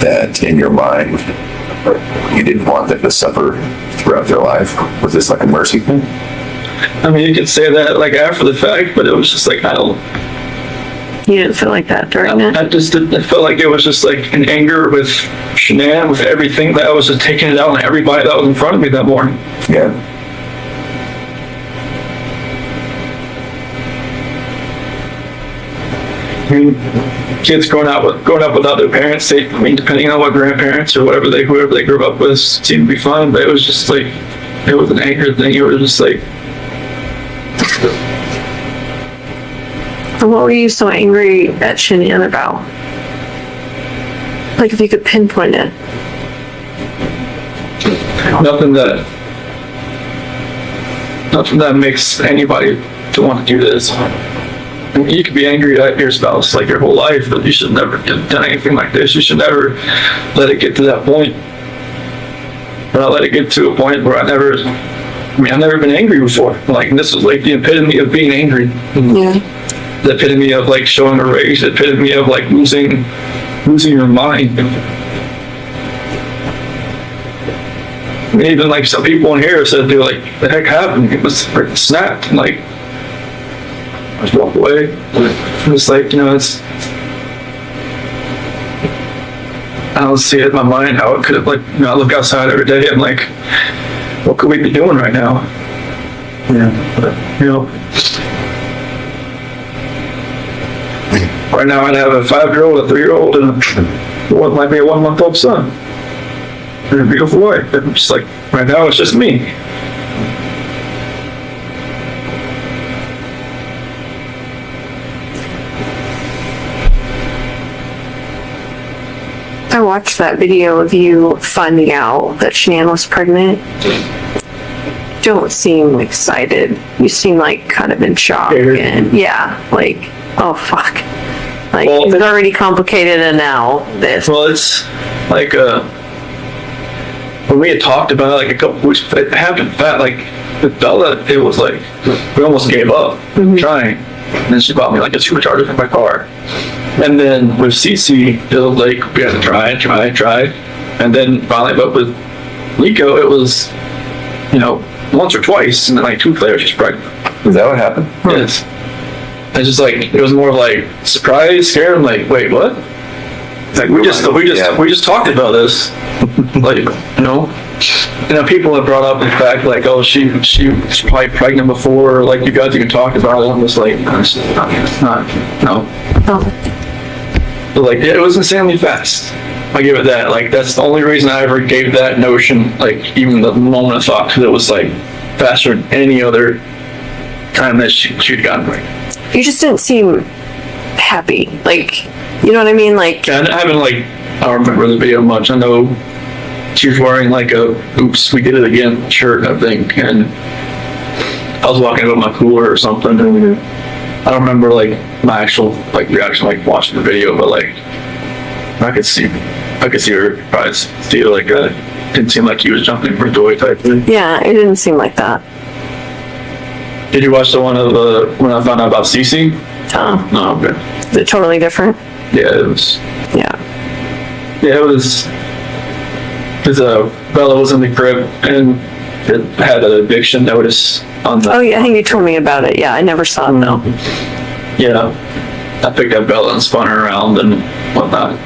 that in your mind you didn't want them to suffer throughout their life? Was this like a mercy thing? I mean, you could say that like after the fact, but it was just like, I don't, You didn't feel like that during it? I just didn't, I felt like it was just like an anger with Shanann, with everything that I was just taking it out on everybody that was in front of me that morning. Yeah. I mean, kids growing up without their parents, I mean, depending on what grandparents or whoever they grew up with seemed to be fine, but it was just like, it was an anger thing. It was just like, And what were you so angry at Shanann about? Like if you could pinpoint it. nothing that makes anybody to want to do this. I mean, you could be angry at your spouse like your whole life, but you should never get done anything like this. You should never let it get to that point. But I let it get to a point where I've never been angry before. Like, this is like the epitome of being angry. Yeah. The epitome of like showing a rage. The epitome of like losing your mind. I mean, even like some people in here said, they're like, the heck happened? It was freaking snapped. And like, I just walked away. I'm just like, it's, I don't see it in my mind how it could have, like, I look outside every day and like, what could we be doing right now? Yeah, but, right now I'd have a 5-year-old, a 3-year-old, and what might be a 1-month-old son. And a beautiful wife. And just like, right now it's just me. I watched that video of you finding out that Shanann was pregnant. Don't seem excited. You seem like kind of in shock. And yeah, like, oh fuck. Like, Well, it was already complicated and now this. Well, it's like, when we had talked about it like a couple weeks, it happened fast. Like with Bella, it was like we almost gave up trying. And then she bought me like a supercharger for my car. And then with CC, it was like we had to try. And then finally, but with Nico, it was, once or twice, and then like 2 players just pregnant. Is that what happened? Yes. I just like, it was more of like surprise, scared. I'm like, wait, what? It's like we just talked about this. Like, people have brought up the fact like, oh, she was probably pregnant before, like you guys even talked about it. I'm just like, no, it's not, no. But like, it was insanely fast. I give it that. Like, that's the only reason I ever gave that notion, like, even the moment of thought, because it was like faster than any other time that she'd gotten pregnant. You just didn't seem happy. Like, you know what I mean? Like, I don't remember the video much. I know she was wearing like a "oops, we did it again" shirt, I think, and I was walking out with my cooler or something, and I don't remember like my actual like reaction, like watching the video, but like I could see her probably see like didn't seem like he was jumping for joy type thing. yeah, it didn't seem like that. Did you watch the one of when I found out about CC? No, okay. Is it totally different? Yeah, it was. Yeah. Yeah, it was. Because Bella was in the crib and it had an eviction notice on the. Oh yeah, I think you told me about it. Yeah, I never saw it though. Yeah, I picked up Bella and spun her around and whatnot.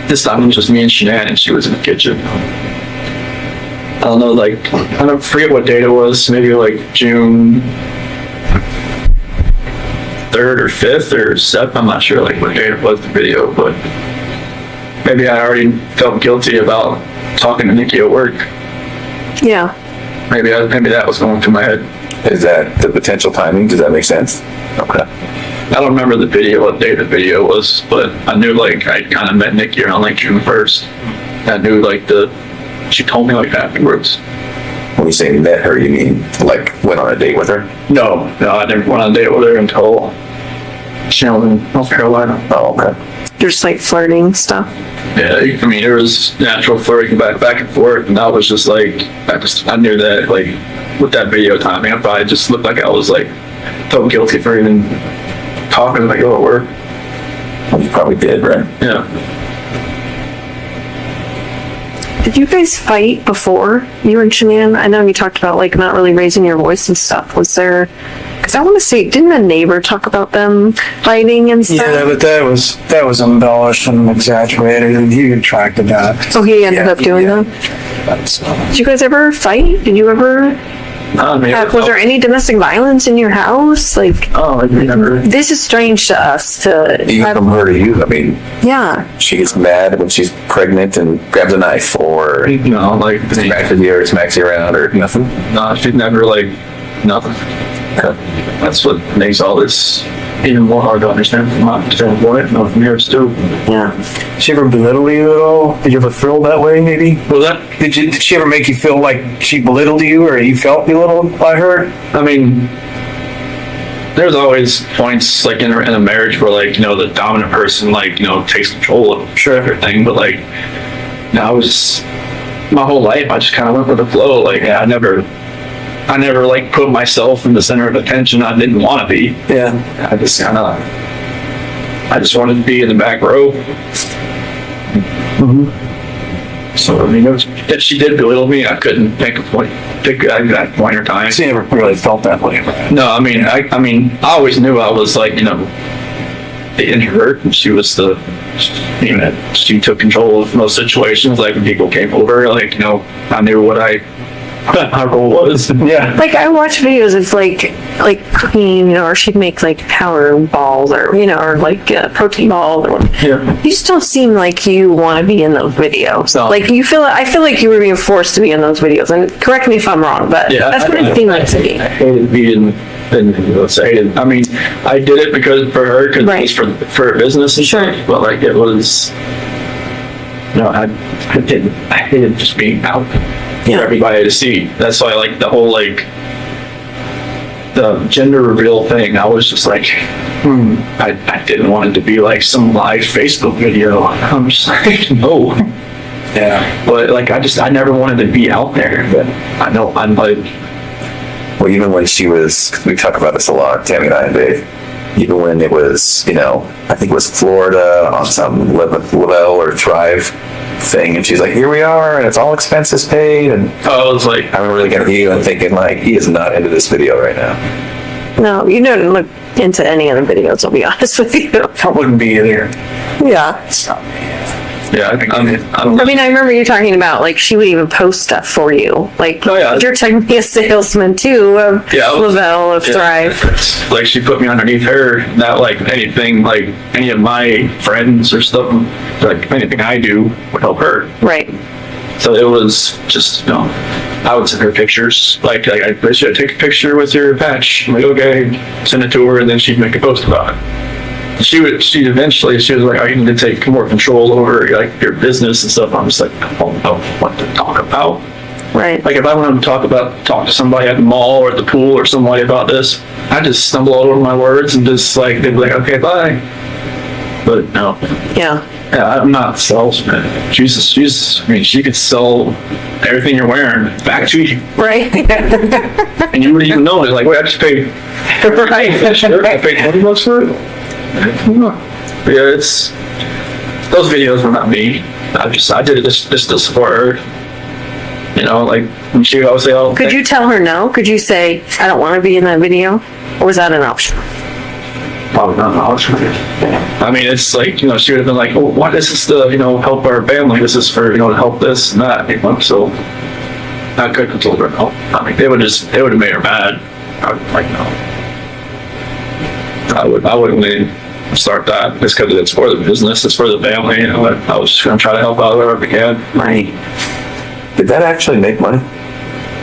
This time it was just me and Shanann, and she was in the kitchen. I don't know, like, I don't forget what date it was. Maybe like June 3rd or 5th or 7th. I'm not sure like what date it was, the video, but maybe I already felt guilty about talking to Nikki at work. Yeah. Maybe that was going through my head. Is that the potential timing? Does that make sense? Okay. I don't remember the video, what day the video was, but I knew like I kind of met Nikki around like June 1st. I knew like she told me like afterwards. When you say met her, you mean like went on a date with her? No, I never went on a date with her until she was in North Carolina. Oh, okay. You're just like flirting stuff. Yeah, I mean, there was natural flirting back and forth, and I was just like, I knew that like with that video timing, I probably just looked like I was like felt guilty for even talking to my girl at work. Well, you probably did, right? Yeah. Did you guys fight before you and Shanann? I know you talked about like not really raising your voice and stuff. Was there? Because I want to say, didn't a neighbor talk about them fighting and stuff? Yeah, but that was embellished and exaggerated, and he retracted that. So he ended up doing that? Did you guys ever fight? Did you ever? Was there any domestic violence in your house? Like, never. This is strange to us. Even from her to you, I mean, yeah. she gets mad when she's pregnant and grabs a knife, or Like smacks you or smacks you around, or nothing. No, she'd never like nothing. That's what makes all this even more hard to understand from my standpoint. No, from yours too. Yeah. Did she ever belittle you at all? Did you ever feel that way, maybe? Well, that Did she ever make you feel like she belittled you, or you felt belittled by her? I mean, there's always points like in a marriage where like the dominant person like takes control of everything, but like I was my whole life I just kind of went with the flow. Like I never like put myself in the center of attention. I didn't want to be. Yeah. I just wanted to be in the back row. Mm-hmm. So I mean, if she did belittle me, I couldn't pick an exact point or time. She never really felt that way. No, I mean, I always knew I was like the introvert, and she was she took control of most situations. Like when people came over, like I knew what my role was. Yeah. Like I watch videos of like cooking, or she'd make like power balls, or or like protein balls, or Yeah. you just don't seem like you want to be in those videos. No. Like I feel like you were being forced to be in those videos, and correct me if I'm wrong, but that's what it seemed like to me. I hated being in videos. I mean, I did it because for her, because Right. it's for her business and Sure. stuff, but like it was. I hated just being out for everybody to see. That's why like the whole like the gender reveal thing, I was just like, I didn't want it to be like some live Facebook video. I'm just like, no. Yeah. But like I never wanted to be out there. But I know I'm like, Well, even when she was, we talk about this a lot, Tammy and I and Dave, even when it was, I think it was Florida on some Level or Thrive thing, and she's like, here we are, and it's all expenses paid, and I was like, I remember looking at you and thinking, like, he is not into this video right now. No, you don't look into any of the videos, I'll be honest with you. I wouldn't be either. Yeah. yeah, I mean, I remember you talking about, like, she would even post stuff for you. Like, Oh, yeah. you're technically a salesman, too, of Yeah, Lavelle, of Thrive. like she put me underneath her, not like anything, like any of my friends or stuff, like anything I do would help her. Right. So it was just, I would send her pictures. Like I should take a picture with your patch. I'm like, okay, send it to her, and then she'd make a post about it. She was like, I need to take more control over like your business and stuff. I'm just like, I don't know what to talk about. Right. Like if I wanted to talk to somebody at the mall or at the pool or somebody about this, I just stumble all over my words and just like, they'd be like, okay, bye. But no. Yeah. Yeah, I'm not a salesman. I mean, she could sell everything you're wearing back to you, Right. and you wouldn't even know it. Like, wait, I just paid. Right. Sure, I paid $20 for it. But yeah, it's those videos were not me. I did it just to support her. Like when she always say, "Oh." Could you tell her no? Could you say, I don't want to be in that video? Or was that an option? Probably not an option. I mean, it's like, she would have been like, oh, why is this to, help our family? This is for, to help this and that, so I couldn't have told her no. I mean, they would have made her mad. I would like, no. I wouldn't really start that just because it's for the business, it's for the family, I was just going to try to help out wherever I can. Right. Did that actually make money?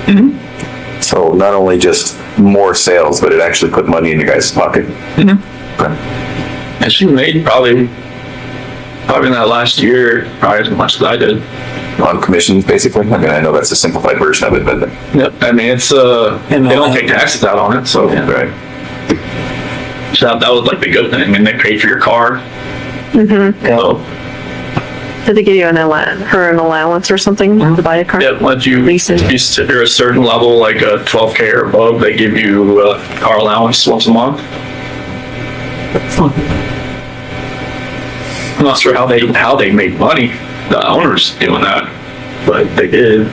Mm-hmm. So not only just more sales, but it actually put money in your guys' pocket? Mm-hmm. Okay. And she made probably in that last year, probably as much as I did. On commissions, basically? I mean, I know that's a simplified version of it, but... Yep. I mean, it's, they don't take taxes out on it, so. Yeah. Right. So that was like the good thing. I mean, they paid for your car. Mm-hmm. So, Did they give you an allowance or something to buy a car? yeah, once you're a certain level, like a 12K or above, they give you a car allowance once a month. I'm not sure how they make money, the owners doing that, but they did.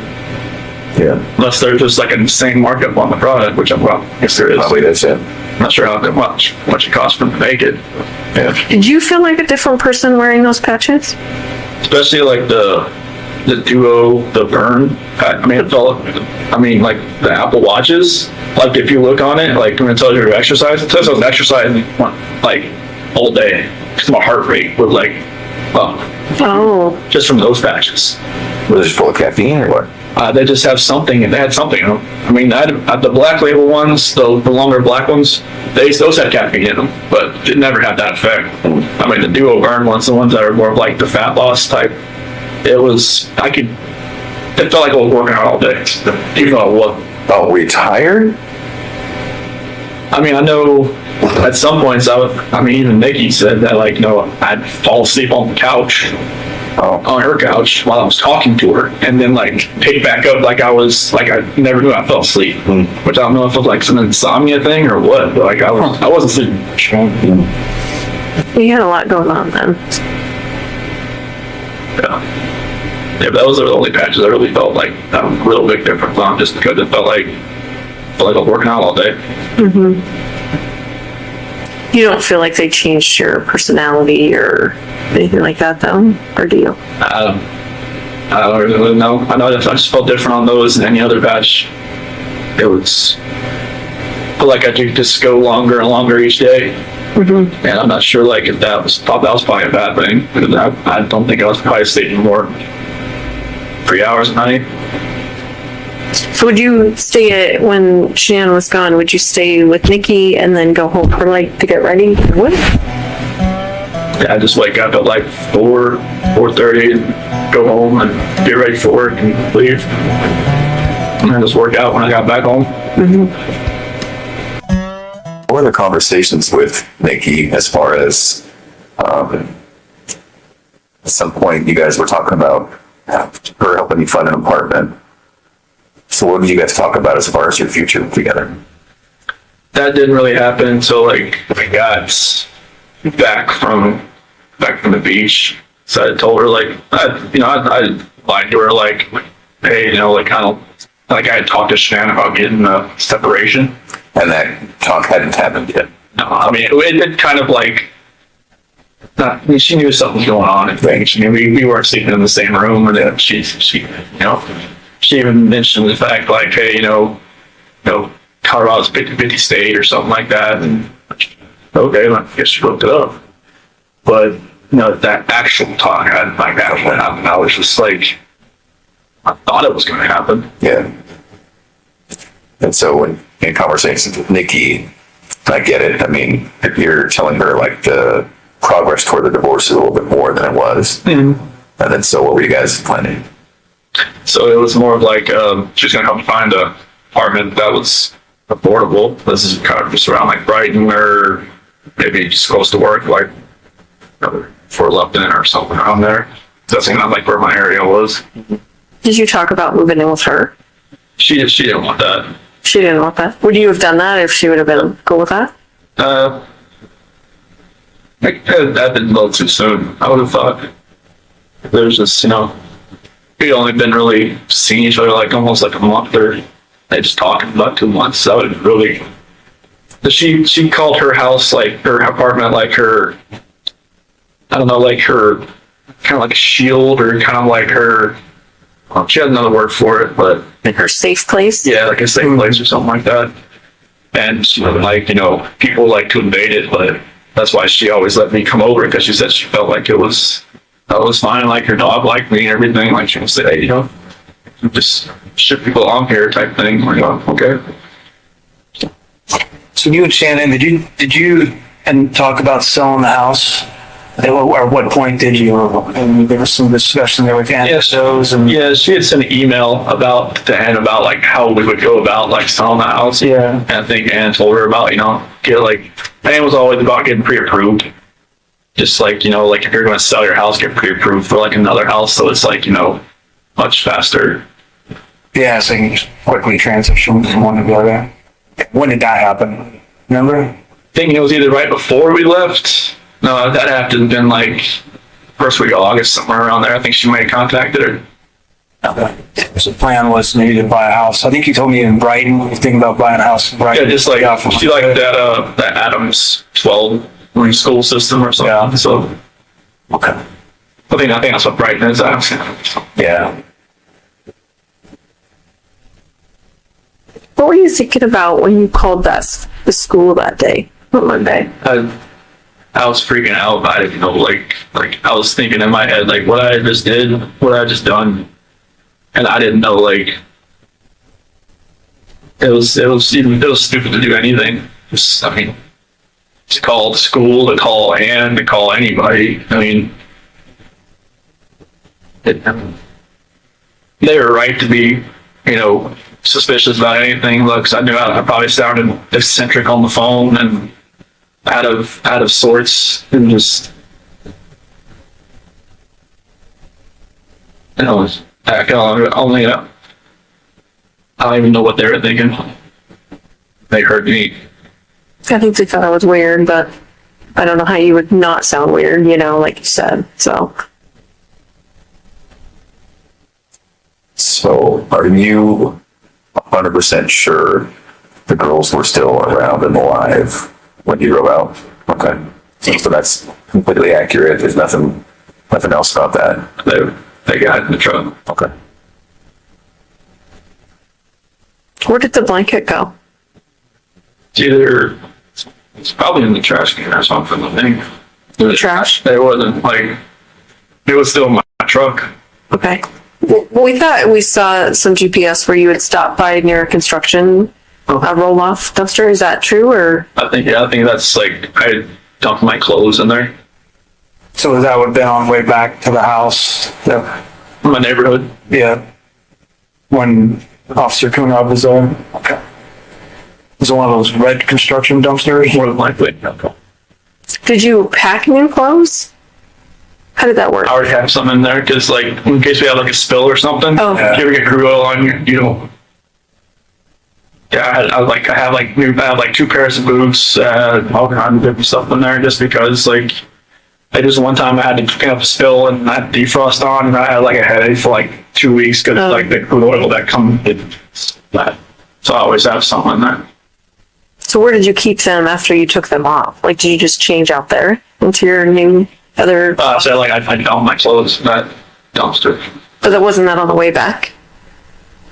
Yeah. Unless there's just like an insane markup on the product, which I guess there is. Probably is, yeah. I'm not sure how much it costs for them to make it. Yeah. Did you feel like a different person wearing those patches? Especially like the Duo, the Burn. I mean, like the Apple Watches. Like if you look on it, like when it tells you your exercise, it says I was exercising like all day because my heart rate was like up Oh. just from those patches. Was it full of caffeine or what? They just have something, and they had something in them. I mean, the black label ones, the longer black ones, those had caffeine in them, but it never had that effect. I mean, the Duo Burn ones, the ones that are more of like the fat loss type, it felt like I was working out all day, even though I wasn't. Oh, were you tired? I mean, I know at some points even Nikki said that, like, I'd fall asleep on the couch. On her couch while I was talking to her, and then like pick back up like I never knew I fell asleep, which I don't know if it was like some insomnia thing or what, but like I wasn't sleeping. You had a lot going on then. Yeah, but those are the only patches I really felt like a real big difference on, just because it felt like I was working out all day. Mm-hmm. You don't feel like they changed your personality or anything like that, though, or do you? I don't really know. I know I just felt different on those than any other batch. It was, I feel like I could just go longer and longer each day. Mm-hmm. And I'm not sure like if that was probably a bad thing, because I don't think I was probably sleeping more 3 hours a night. So would you stay when Shannon was gone, would you stay with Nikki and then go home for to get ready? What? Yeah, I just wake up at like 4:30 and go home and get ready for work and leave. And then just work out when I got back home. Mm-hmm. What were the conversations with Nikki as far as at some point you guys were talking about her helping you find an apartment? So what did you guys talk about as far as your future together? that didn't really happen until like we got back from the beach. So I told her like, I lied to her like, hey, like kind of like I had talked to Shan about getting a separation. And that talk hadn't happened yet. No, I mean it kind of like. I mean, she knew something was going on and things. I mean, we weren't sleeping in the same room, and then she even mentioned the fact like, hey, Colorado's 50-50 state or something like that, and okay, I guess she looked it up. But that actual talk hadn't like that what happened. I was just like, I thought it was going to happen. Yeah. And so when in conversations with Nikki, I get it. I mean, if you're telling her like the progress toward the divorce is a little bit more than it was. Mm-hmm. And then so what were you guys planning? So it was more of like she's going to help me find a apartment that was affordable. This is kind of just around like Brighton or maybe just close to work, like Fort Lupton or something around there. That's not like where my area was. Did you talk about moving in with her? She didn't want that. She didn't want that. Would you have done that if she would have been cool with that? That been a little too soon. I would have thought. There's just, we only been really seeing each other like almost like a month, or they just talking about 2 months. That would really. She called her house like her apartment like her. I don't know, like her kind of like a shield or kind of like her. She had another word for it, but In her safe place? yeah, like a safe place or something like that. And she was like, people like to invade it, but that's why she always let me come over, because she said she felt like it was fine, like her dog liked me and everything. Like she would say, just ship people along here type thing. Like, okay. So you and Shannon, did you and talk about selling the house? Or what point did you? And there was some discussion there with Anna and Yeah, she had sent an email about like how we would go about like selling the house. Yeah. And I think Ann told her about, Ann was always about getting pre-approved. Just like, like if you're going to sell your house, get pre-approved for like another house. So it's like, much faster. yeah, so you can just quickly transition from one to the other. When did that happen? Remember? I think it was either right before we left. No, that had to have been like first week of August, somewhere around there. I think she might have contacted her. So the plan was maybe to buy a house. I think you told me in Brighton, you think about buying a house in Brighton. Yeah, just like she liked that Adams 12 school system or something. Yeah. So Okay. I think that's what Brighton is. Yeah. What were you thinking about when you called the school that day, on Monday? I was freaking out. I didn't know, like I was thinking in my head, like what I just did, what I just done, and I didn't know, like it was stupid to do anything. To call the school, to call Ann, to call anybody. I mean, they were right to be, suspicious about anything. Look, 'cause I knew I probably sounded eccentric on the phone and out of sorts, and just I don't even know what they were thinking. They heard me. I think they thought I was weird, but I don't know how you would not sound weird, like you said, so. So are you 100% sure the girls were still around and alive when you drove out? Okay. So that's completely accurate. There's nothing else about that. They got in the truck. Okay. Where did the blanket go? It's probably in the trash can or something, I think. Trash? It wasn't it was still in my truck. Okay. Well, we thought we saw some GPS where you had stopped by near a construction roll-off dumpster. Is that true, or? I think that's like, I dumped my clothes in there. So that would have been on the way back to the house. My neighborhood. Yeah. When Officer Kunab was there. Okay. Was it one of those red construction dumpsters? More than likely. Did you pack new clothes? How did that work? I already have some in there, because like, in case we have like a spill or something. Oh. If you ever get crude oil on you, Yeah, I have like two pairs of boots, all kinds of different stuff in there, just because like one time I had to pick up a spill and I had defrost on, and I had like a headache for like 2 weeks because like the crude oil that comes with that. So I always have something in there. So where did you keep them after you took them off? Like, did you just change out there into your new other? So like I find all my clothes in that dumpster. But that wasn't that on the way back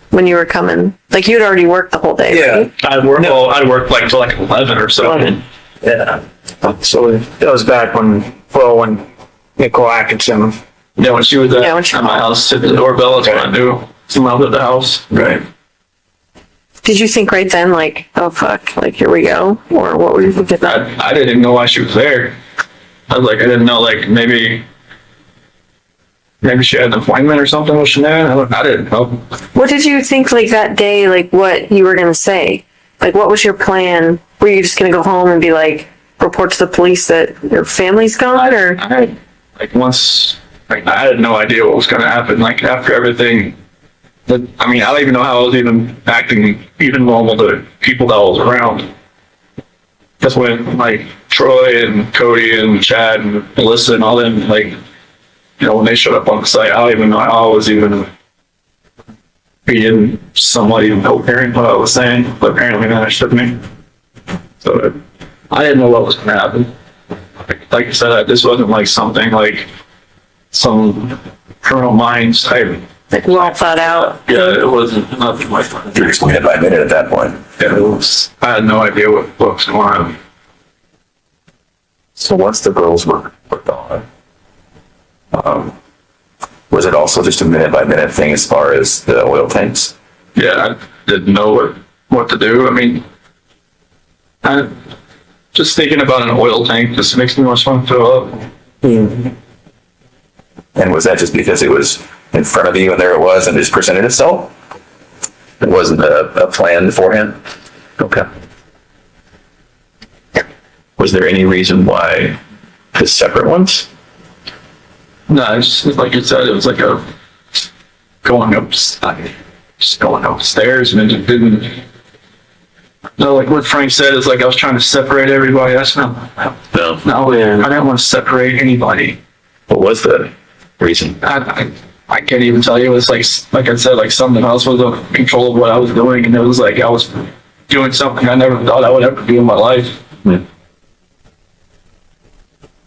when you were coming? Like you'd already worked the whole day, right? I'd work like till like 11 or so. 11. Yeah. So that was back when Nicole Atkinson. Yeah, when she was at, Yeah, when she- at my house, hit the doorbell, that's when I knew someone was at the house. Right. Did you think right then, like, oh fuck, like here we go? Or what were you thinking? I didn't even know why she was there. I was like, I didn't know, like, maybe she had an appointment or something with Shanann. I didn't know. What did you think, like, that day, like, what you were gonna say? Like, what was your plan? Were you just gonna go home and be like, report to the police that your family's gone, or? I had no idea what was going to happen. Like, after everything, I don't even know how I was even acting even normal to people that I was around. That's when, like, Troy and Cody and Chad and Melissa and all them, like, when they showed up on the site, I don't even know how I was even being somewhat even coherent what I was saying, but apparently they understood me. So I didn't know what was going to happen. Like I said, this wasn't like something like some criminal minds type. Like, well thought out? Yeah, it wasn't nothing like that. You're just minute by minute at that point. Yeah, I had no idea what was going on. So once the girls were gone, was it also just a minute by minute thing as far as the oil tanks? Yeah, I didn't know what to do. Just thinking about an oil tank just makes me want to throw up. And was that just because it was in front of you and there it was and it just presented itself? It wasn't a plan beforehand? Okay. Was there any reason why the separate ones? No, it's just like you said, it was like just going upstairs, and it didn't. No, like what Frank said is like I was trying to separate everybody. That's no, I didn't want to separate anybody. What was the reason? I can't even tell you. It was like I said, like something else was in control of what I was doing, and it was like I was doing something I never thought I would ever do in my life. Yeah.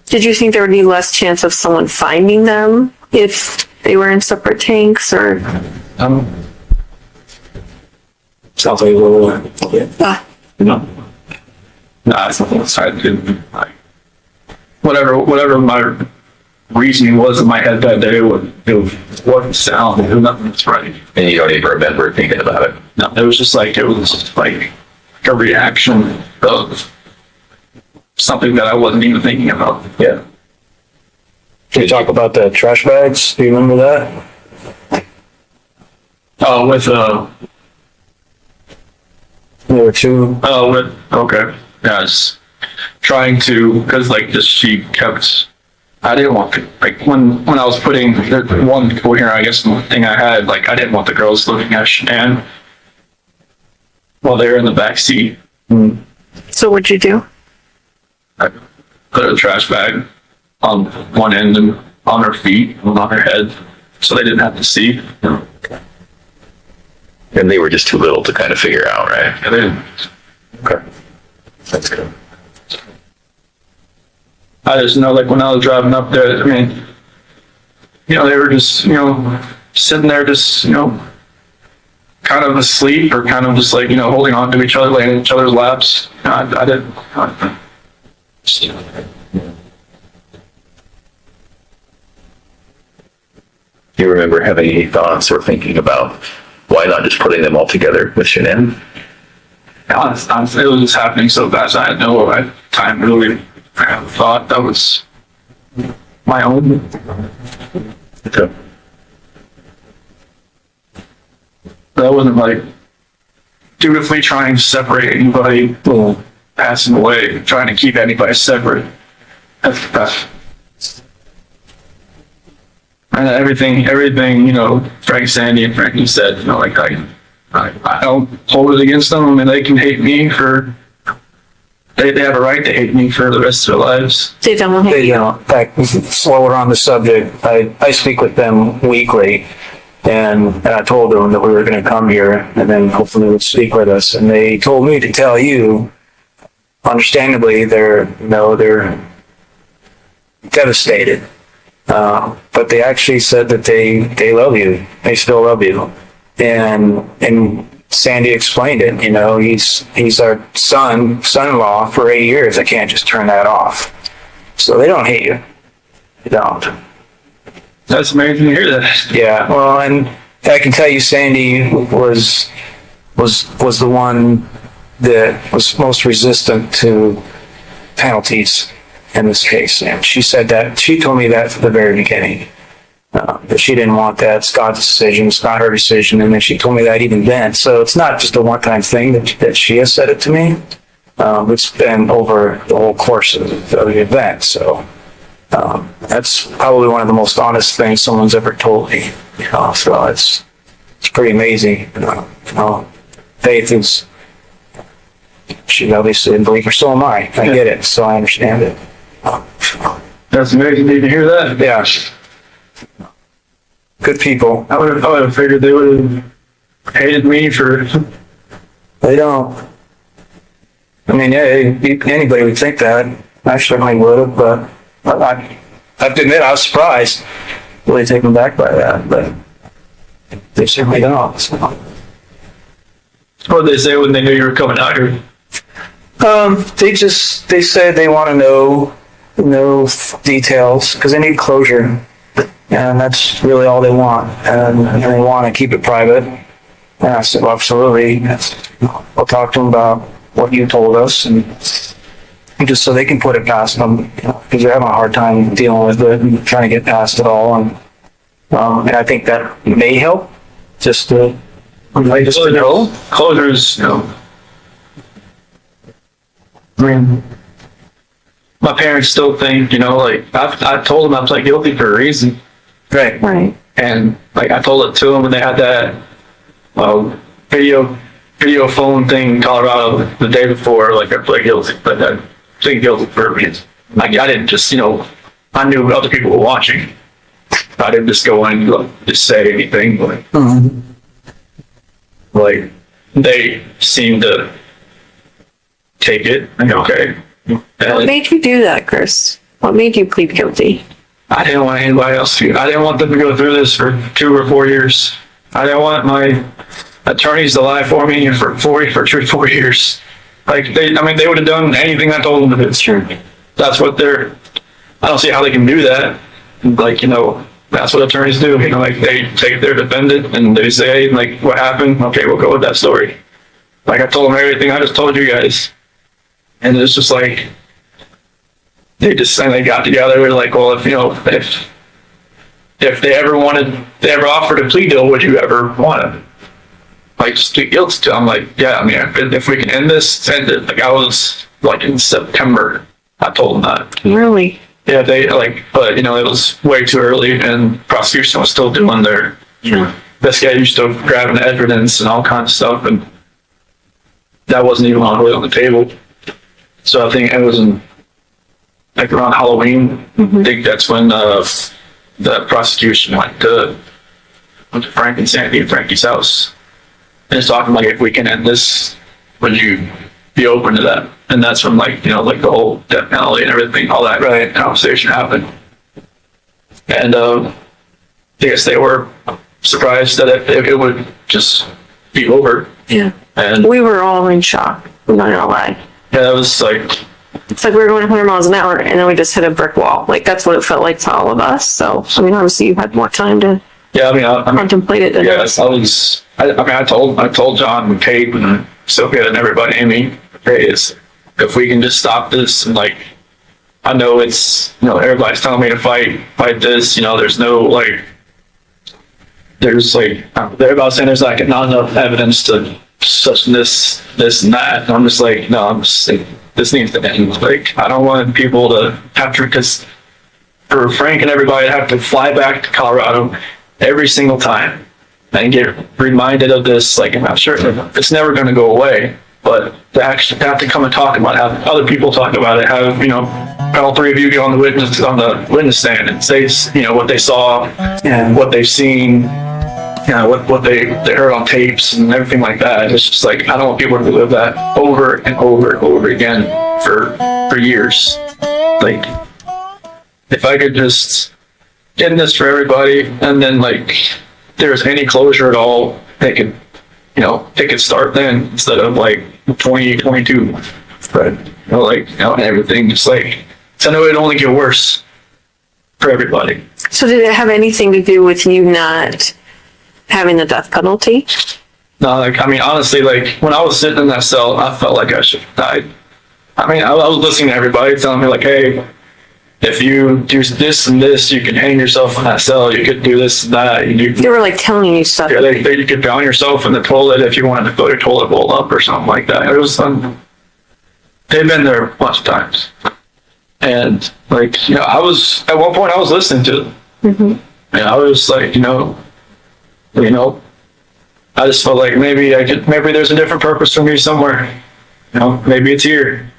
Did you think there would be less chance of someone finding them if they were in separate tanks, or? Sounds like a little. No, I didn't. Whatever my reasoning was in my head that day, it wasn't sound. It was nothing that's right. And you don't even remember thinking about it? No, it was like a reaction of something that I wasn't even thinking about. Yeah. Can you talk about the trash bags? Do you remember that? Oh, There were two. Okay. Yeah, I was trying to, because like she kept, I didn't want to, like when I was putting the one coherent, I guess the thing I had, like I didn't want the girls looking at Shanann while they were in the back seat. So what'd you do? I put a trash bag on one end and on her feet and on her head, so they didn't have to see. And they were just too little to kind of figure out, right? Yeah, they didn't. Okay. That's good. I just know, like when I was driving up there, they were just, sitting there, just, kind of asleep or kind of just like, holding on to each other, laying in each other's laps. I didn't. Do you remember having any thoughts or thinking about why not just putting them all together with Shanann? Honestly, it was just happening so fast. I had no time to really have thought that was my own. Okay. That wasn't like dutifully trying to separate anybody passing away, trying to keep anybody separate. That's the best. And everything, Frank, Sandy, and Frankie said, like I don't hold it against them. I mean, they can hate me for, they have a right to hate me for the rest of their lives. They don't They, hate you. in fact, while we're on the subject, I speak with them weekly, and I told them that we were going to come here, and then hopefully they would speak with us. And they told me to tell you, understandably, they're devastated. But they actually said that they love you. They still love you. And Sandy explained it. You know, he's our son-in-law for 8 years. I can't just turn that off. So they don't hate you. They don't. That's amazing to hear that. Yeah. Well, and I can tell you, Sandy was the one that was most resistant to penalties in this case. And she said that, she told me that from the very beginning, that she didn't want that. It's God's decision. It's not her decision. And then she told me that even then. So it's not just a one-time thing that she has said it to me. It's been over the whole course of the event. So that's probably one of the most honest things someone's ever told me. You know, so it's pretty amazing. You know, Faith is, she's obviously a believer. So am I. I get it. So I understand it. That's amazing to hear that. Yeah. Good people. I would have figured they would have hated me for. They don't. I mean, yeah, anybody would think that. I certainly would have, but I have to admit, I was surprised. Really taken back by that, but they certainly don't. So. What did they say when they knew you were coming out here? They said they want to know details because they need closure, and that's really all they want, and they want to keep it private. And I said, well, absolutely. We'll talk to them about what you told us, and just so they can put it past them, because they're having a hard time dealing with it and trying to get past it all. And I think that may help just to know. Closure is, I mean, my parents still think, like, I told them I pled guilty for a reason. Right. Right. And, like, I told it to them when they had that video phone thing in Colorado the day before, like, I pled guilty, but I plead guilty for a reason. Like, I didn't just, I knew other people were watching. I didn't just go in and just say anything, but, like, they seemed to take it, and okay. What made you do that, Chris? What made you plead guilty? I didn't want anybody else to. I didn't want them to go through this for 2 or 4 years. I didn't want my attorneys to lie for me for 2 or 4 years. Like they would have done anything I told them to do. Sure. That's what they're. I don't see how they can do that. Like, that's what attorneys do. Like they take their defendant and they say, like, what happened? Okay, we'll go with that story. Like I told them everything I just told you guys. And it's just like, they got together. They're like, well, if they ever offered a plea deal, would you ever want to, like, just plead guilty to? I'm like, yeah, I mean, if we can end this, end it. Like I was, like, in September, I told them that. Really? Yeah, they, like, but, it was way too early and prosecution was still doing their investigation, still grabbing evidence and all kinds of stuff. And that wasn't even really on the table. So I think it was like around Halloween. I think that's when the prosecution went to Frank and Sandy and Frankie's house. And it's talking like, if we can end this, would you be open to that? And that's when, like, like the whole death penalty and everything, all that conversation happened. And I guess they were surprised that it would just be over. Yeah. And we were all in shock. I'm not gonna lie. Yeah, that was like. It's like we were going 100 miles an hour and then we just hit a brick wall. Like that's what it felt like to all of us. So, I mean, obviously you had more time to contemplate it than us. I told John and Kate and Sophia and everybody, Amy, if we can just stop this, and like, I know it's, everybody's telling me to fight this, there's no, like, there's like, everybody's saying there's like not enough evidence to such this and that. And I'm just like, no, I'm just like, this needs to end. Like, I don't want people to have to, because for Frank and everybody to have to fly back to Colorado every single time and get reminded of this, like, I'm not sure, it's never going to go away, but to actually have to come and talk about it, have other people talk about it, have, you know, all three of you get on the witness stand and say, you know, what they saw and what they've seen, you know, what they heard on tapes and everything like that. It's just like, I don't want people to relive that over and over and over again for years. Like, if I could just end this for everybody, and then, like, if there's any closure at all, they could, you know, they could start then instead of like 2022. Right. You know, like, you know, and everything just like, so I know it'd only get worse for everybody. So did it have anything to do with you not having the death penalty? No, like, I mean, honestly, like, when I was sitting in that cell, I felt like I should have died. I mean, I was listening to everybody telling me, like, hey, if you do this and this, you can hang yourself in that cell. You could do this and that. They were like telling you stuff. Yeah, you could drown yourself in the toilet if you wanted to fill your toilet bowl up or something like that. It was they've been there a bunch of times. And, like, you know, at one point I was listening to them. And I was like, you know, I just felt like maybe there's a different purpose for me somewhere. You know, maybe it's here.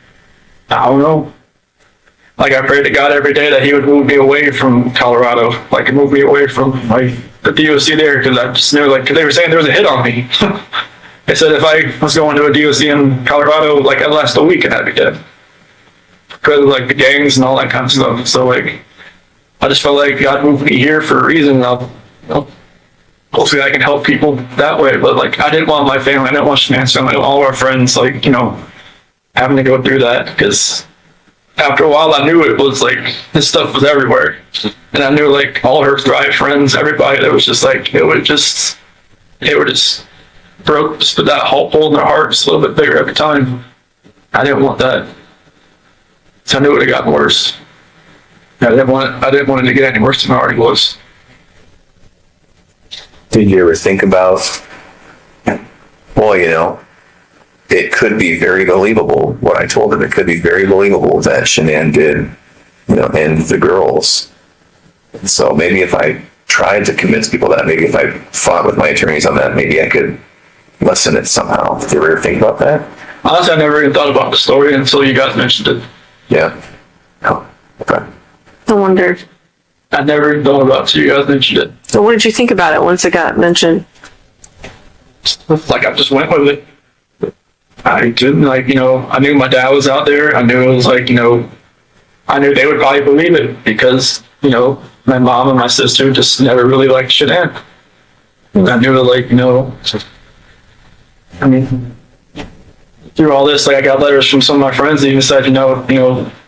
I don't know. Like, I prayed to God every day that he would move me away from Colorado, like, move me away from, like, the DOC there, because I just knew, like, 'cause they were saying there was a hit on me. They said if I was going to a DOC in Colorado, like, I'd last a week and I'd be dead. Because of, like, the gangs and all that kind of stuff. So, like, I just felt like God moved me here for a reason. And I'll, you know, hopefully I can help people that way. But, like, I didn't want my family, I didn't want Shanan's family, all of our friends, like, you know, having to go through that, because after a while, I knew it was like, this stuff was everywhere. And I knew, like, all her Thrive friends, everybody, that was just like, they were just broke, just put that hole in their heart just a little bit bigger every time. I didn't want that. So I knew it would have gotten worse. I didn't want it to get any worse than it already was. Did you ever think about, well, you know, it could be very believable what I told him. It could be very believable that Shanann did, you know, end the girls. So maybe if I tried to convince people that, maybe if I fought with my attorneys on that, maybe I could lessen it somehow. Did you ever think about that? Honestly, I never even thought about the story until you guys mentioned it. Yeah. Oh, okay. I wondered. I never even thought about it until you guys mentioned it. So what did you think about it once it got mentioned? Like, I just went with it. I didn't, like, you know, I knew my dad was out there. I knew it was like, you know, I knew they would probably believe it because, you know, my mom and my sister just never really liked Shanann. I knew, like, you know, I mean, through all this, like, I got letters from some of my friends that even said, you know,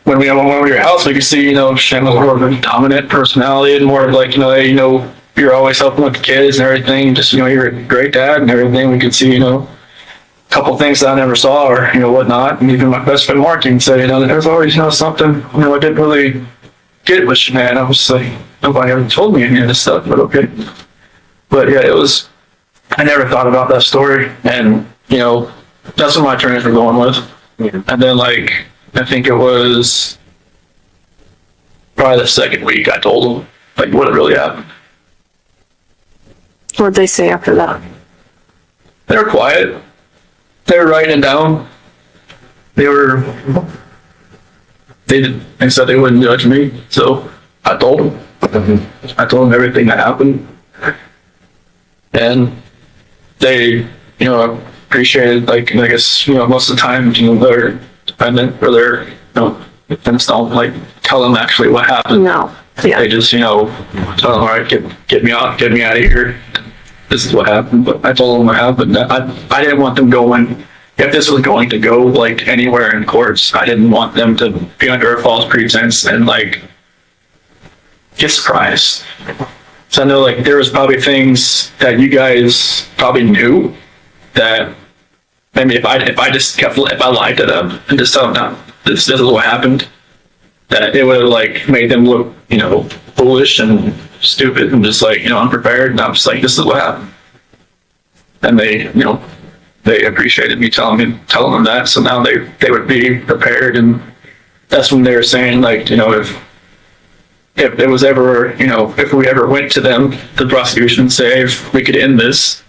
when we went to your house, we could see, you know, Shanann was more of a dominant personality and more of, like, you know, hey, you know, you're always helping with the kids and everything. Just, you know, you're a great dad and everything. We could see, you know, couple things that I never saw or, you know, whatnot. And even my best friend Mark can say, you know, there's always, you know, something, you know, I didn't really get with Shanann. I was like, nobody ever told me any of this stuff, but okay. But yeah, I never thought about that story. And, you know, that's what my attorneys were going with. And then, like, I think it was probably the second week I told them, like, what had really happened. What did they say after that? They were quiet. They were writing it down. They said they wouldn't judge me, so I told them. I told them everything that happened. And they, you know, appreciated, like, I guess, you know, most of the time, you know, their defendant or their, you know, defense don't, like, tell them actually what happened. No. Yeah. They just, you know, tell them, all right, get me out of here. This is what happened. But I told them what happened. I didn't want them going, if this was going to go, like, anywhere in courts, I didn't want them to be under a false pretense and, like, get surprised. So I know, like, there was probably things that you guys probably knew that maybe if I lied to them and just tell them, no, this is what happened, that it would have, like, made them look, you know, foolish and stupid and just, like, you know, unprepared. And I'm just like, this is what happened. And they, you know, they appreciated me telling them that. So now they would be prepared. And that's when they were saying, like, you know, if if it was ever, if we ever went to them, the prosecution, say, if we could end this,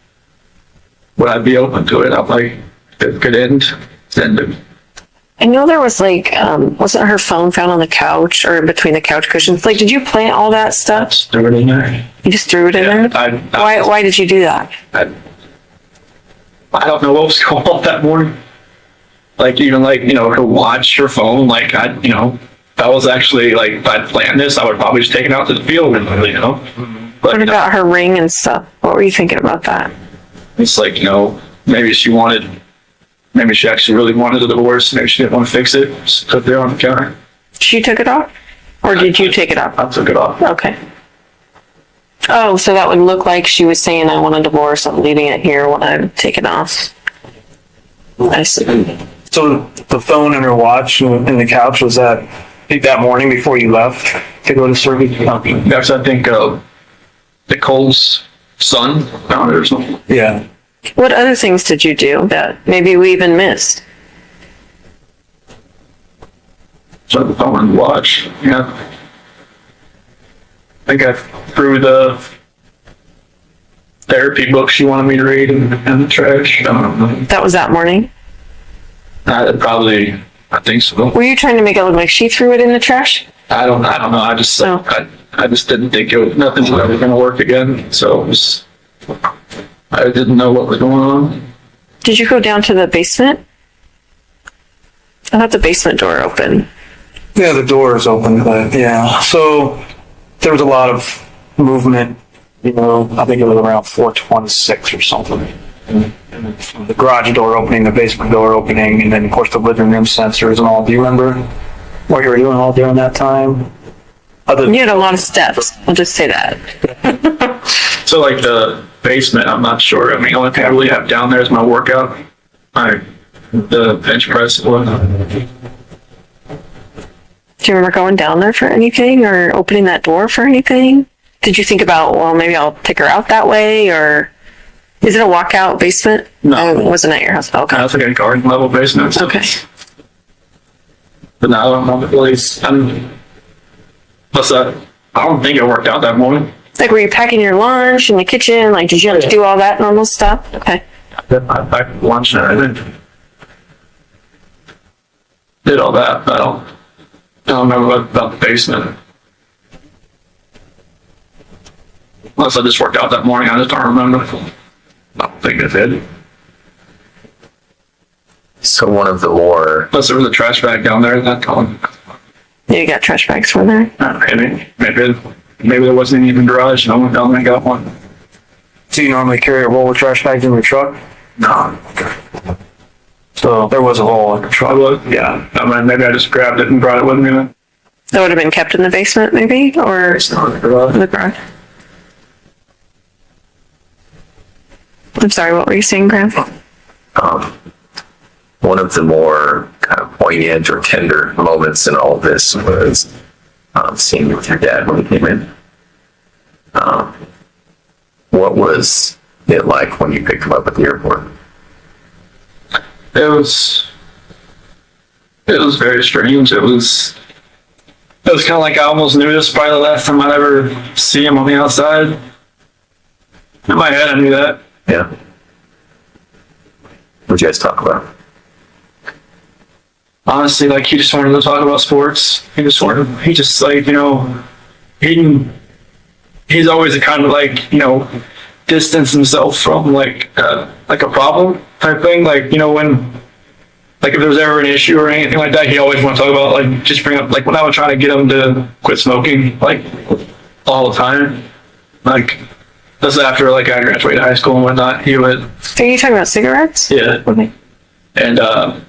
would I be open to it? I'm like, if it could end, then it. I know there was like, wasn't her phone found on the couch or in between the couch cushions? Like, did you plant all that stuff? Just threw it in there. You just threw it in there? Why did you do that? I don't know what was going on that morning. Like, even like, her watch, her phone, like, if I was actually like, if I'd planned this, I would probably just take it out to the field, But, What about her ring and stuff? What were you thinking about that? It's like, maybe she actually really wanted a divorce. Maybe she didn't want to fix it. Just put it there on the counter. She took it off? Or did you take it off? I took it off. Okay. Oh, so that would look like she was saying, I want a divorce, I'm leaving it here when I take it off. I see. So the phone and her watch and the couch, was that morning before you left to go to surgery? That's, I think, Nicole's son found it or something. Yeah. What other things did you do that maybe we even missed? So the phone and watch, yeah. I think I threw the therapy book she wanted me to read in the trash. I don't know. That was that morning? I think so. Were you trying to make it look like she threw it in the trash? I don't know. I just, Oh. I just didn't think nothing was ever going to work again. So I didn't know what was going on. Did you go down to the basement? I thought the basement door opened. Yeah, the door is open, but yeah. So there was a lot of movement, I think it was around 4:26 or something. And the garage door opening, the basement door opening, and then of course the living room sensors and all. Do you remember what you were doing all during that time? You had a lot of steps. I'll just say that. So like the basement, I'm not sure. I mean, the only thing I really have down there is my workout, the bench press and whatnot. Do you remember going down there for anything or opening that door for anything? Did you think about, well, maybe I'll take her out that way, or is it a walkout basement? No. It wasn't at your house. Okay. It's like a garden level basement. Okay. But no, I don't know the place. Plus, I don't think it worked out that morning. Like, were you packing your lunch in the kitchen? Like, did you have to do all that normal stuff? Okay. I packed lunch and everything. Did all that, but I don't remember about the basement. Unless I just worked out that morning, I just don't remember. I don't think I did. So one of the more, Plus, there was a trash bag down there that time. Yeah, you got trash bags from there? Maybe there wasn't even a garage, and I went down there and got one. Do you normally carry a roll of trash bags in your truck? No. So there was a hole in your I truck. was, yeah. I mean, maybe I just grabbed it and brought it with me then. That would have been kept in the basement, maybe? Or in the garage? I'm sorry, what were you saying, Graham? one of the more kind of poignant or tender moments in all of this was seeing you with your dad when he came in. What was it like when you picked him up at the airport? It was very strange. It was kind of like I almost knew this was probably the last time I'd ever see him on the outside. In my head, I knew that. Yeah. What'd you guys talk about? Honestly, like, he just wanted to talk about sports. He just like, he's always a kind of like, distance himself from like a problem type thing. Like, when, like, if there was ever an issue or anything like that, he always want to talk about, like, just bring up, like, when I would try to get him to quit smoking, like, all the time. Like, that's after, like, I graduated high school and whatnot. He would. Are you talking about cigarettes? Yeah. Okay. And,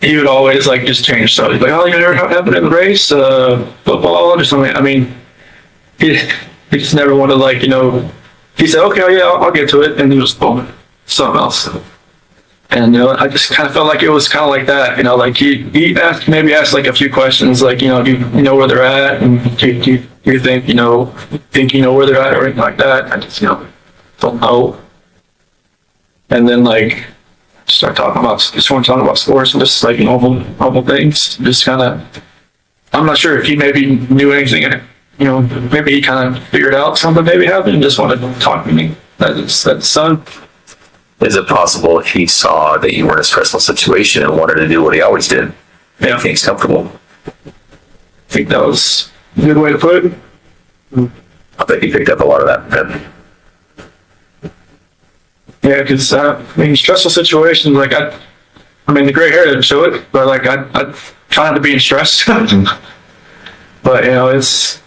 he would always, like, just change stuff. He's like, oh, you ever happened in the race, football or something? I mean, he just never wanted, like, he said, okay, oh, yeah, I'll get to it. And he was, boom, something else. And, I just kind of felt like it was kind of like that, like, he asked like a few questions, like, do you know where they're at? And do you think, where they're at or anything like that? I just, don't know. And then, like, just want to talk about sports and just like normal things. Just kind of, I I'm not sure if he maybe knew anything, you know, maybe he kind of figured out something maybe happened and just wanted to talk to me. That's son. Is it possible he saw that you were in a stressful situation and wanted to do what he always did? Yeah. Make things comfortable. I think that was a good way to put it. I bet he picked up a lot of that. Yeah, because I mean, stressful situations, like I mean, the gray hair didn't show it, but like I try not to be in stress. But you know, it's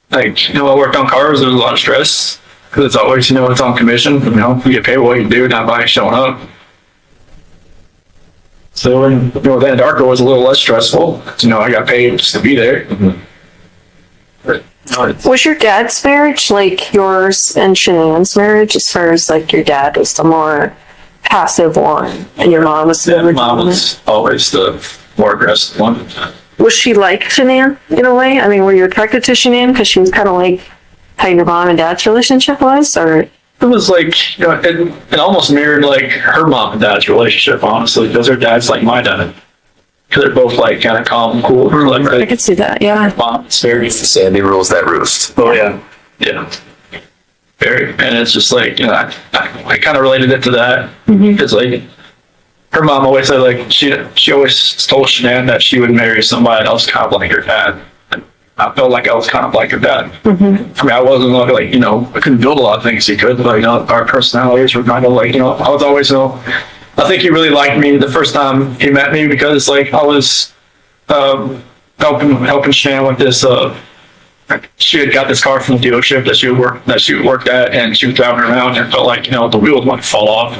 like, you know, I worked on cars. There's a lot of stress because it's always, you know, it's on commission. You know, you get paid what you do, not by showing up. So, you know, then Darko was a little less stressful. You know, I got paid just to be there. But, you know, Was your dad's marriage like yours and Shanann's marriage, as far as like your dad was the more passive one and your mom was the yeah, more mom dominant? was always the more aggressive one. Was she like Shanann in a way? I mean, were you attracted to Shanann because she was kind of like how your mom and dad's relationship was, or? It was like, you know, it almost mirrored like her mom and dad's relationship, honestly, because her dad's like my dad. Because they're both like kind of calm and cool. Like I could see that, yeah. mom's very. Sandy rules that roost. Oh yeah, yeah, very. And it's just like, you know, I kind of related it to that because like her mom always said like she always told Shanann that she would marry somebody else kind of like her dad. And I felt like I was kind of like her dad. I mean, I wasn't like, you know, I couldn't build a lot of things he could, but you know, our personalities were kind of like, you know, I was always, you know, I think he really liked me the first time he met me because like I was helping Shanann with this. She had got this car from the dealership that she worked at, and she was driving around and felt like, you know, the wheels might fall off.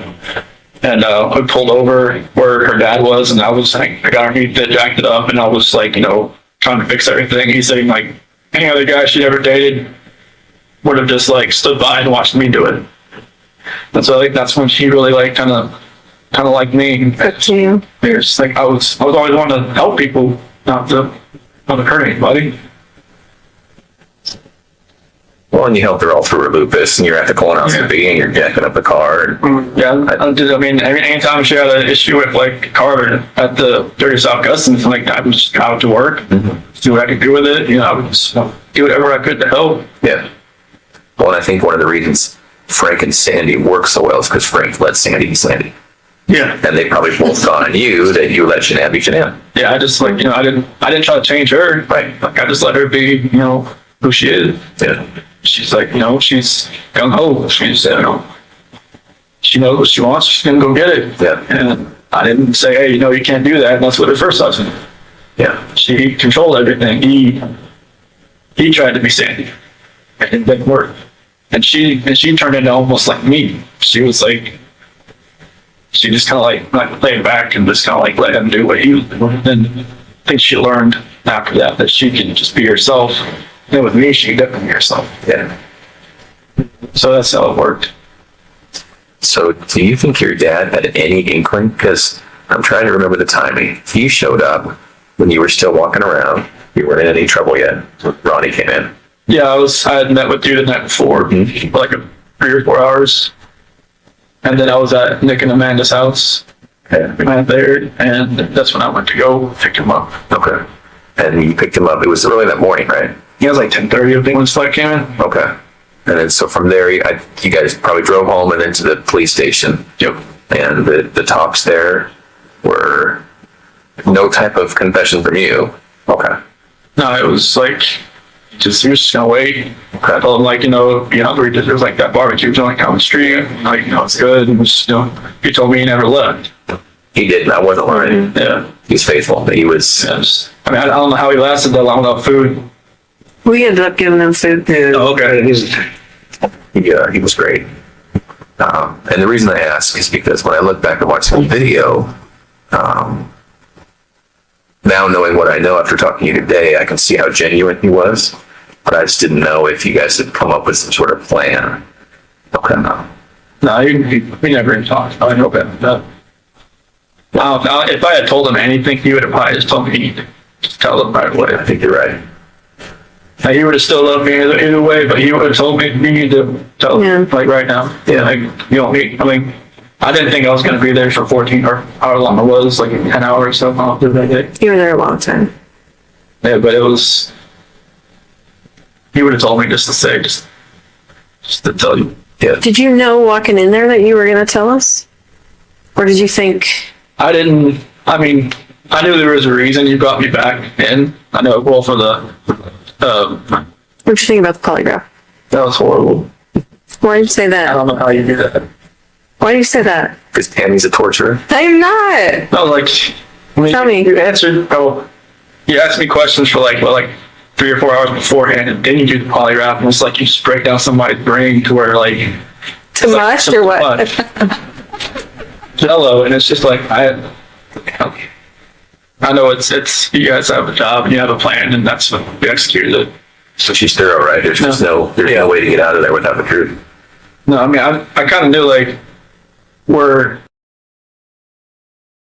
And I pulled over where her dad was, and I was like, I got underneath it, jacked it up, and I was like, you know, trying to fix everything. He's saying like any other guy she ever dated would have just like stood by and watched me do it. And so I think that's when she really like kind of like me. Good to you. It's like I was always wanting to help people, not to hurt anybody. Well, and you helped her all through her lupus, and you're at the colonoscopy, and you're jacking up the car. Yeah, I mean, anytime she had an issue with like a car at the Dirty South Customs, like I would just go out to work, see what I could do with it. You know, I would just do whatever I could to help. Yeah. Well, and I think one of the reasons Frank and Sandy work so well is because Frank let Sandy be Sandy. Yeah, And they probably both thought on you that you let Shanann be Shanann. yeah. I just like, you know, I didn't try to change her. Right. Like I just let her be, you know, who she is. Yeah. She's like, you know, she's gung ho. She's, you know, she knows what she wants. She's gonna go get it. Yeah. And I didn't say, hey, you know, you can't do that. And that's what her first husband. Yeah. She controlled everything. He tried to be Sandy, and it didn't work. And she turned into almost like me. She was like, she just kind of like laid back and just kind of like let him do what he was doing. And I think she learned after that she can just be herself. And with me, she could definitely be herself. Yeah. So that's how it worked. So do you think your dad had any inkling? Because I'm trying to remember the timing. He showed up when you were still walking around. You weren't in any trouble yet. Ronnie came in. Yeah, I had met with you the night before, for like 3 or 4 hours. And then I was at Nick and Amanda's house. Yeah. We went there, and that's when I went to go pick him up. Okay. And you picked him up. It was early that morning, right? He was like 10:30, I think, when his flight came in. Okay. And then so from there, you guys probably drove home and then to the police station. Yep. And the talks there were no type of confession from you. Okay. No, it was like, he was just gonna wait. I told him, like, you know, be hungry. There was like that barbecue joint down the street. Like, you know, it's good. And just, you know, he told me he never left. He didn't. I wasn't lying. Yeah. He was faithful. He was. Yes. I mean, I don't know how he lasted that long without food. We ended up giving him food. Oh, okay. He was great. And the reason I ask is because when I look back and watch the video, now knowing what I know after talking to you today, I can see how genuine he was. But I just didn't know if you guys had come up with some sort of plan. Okay. No, we never even talked. I know that. If I had told him anything, he would have probably just told me to just tell him right away. I think you're right. Now, he would have still loved me either way, but he would have told me you need to tell him, like right now. Yeah. Like, you don't need, I mean, I didn't think I was going to be there for 14 or however long it was, like 10 hours or something. I'll do that day. You were there a long time. Yeah, but it was. He would have told me just to say, just to tell you. Yeah. Did you know walking in there that you were going to tell us? Or did you think? I didn't. I mean, I knew there was a reason you brought me back in. I know. Well, for the. What you think about the polygraph? That was horrible. Why did you say I that? don't know how you do that. Why do you say that? Because Tammy's a torturer. I'm not. No, like. I mean, Tell me. You answered. Oh, you asked me questions for like 3 or 4 hours beforehand, and then you do the polygraph, and it's like you just break down somebody's brain to where like. Too much or what? Jello, and it's just like I know it's you guys have a job and you have a plan, and that's what we executed it. So she's thorough, right? There's no way to get out of there without the truth. No, I mean I kind of knew like where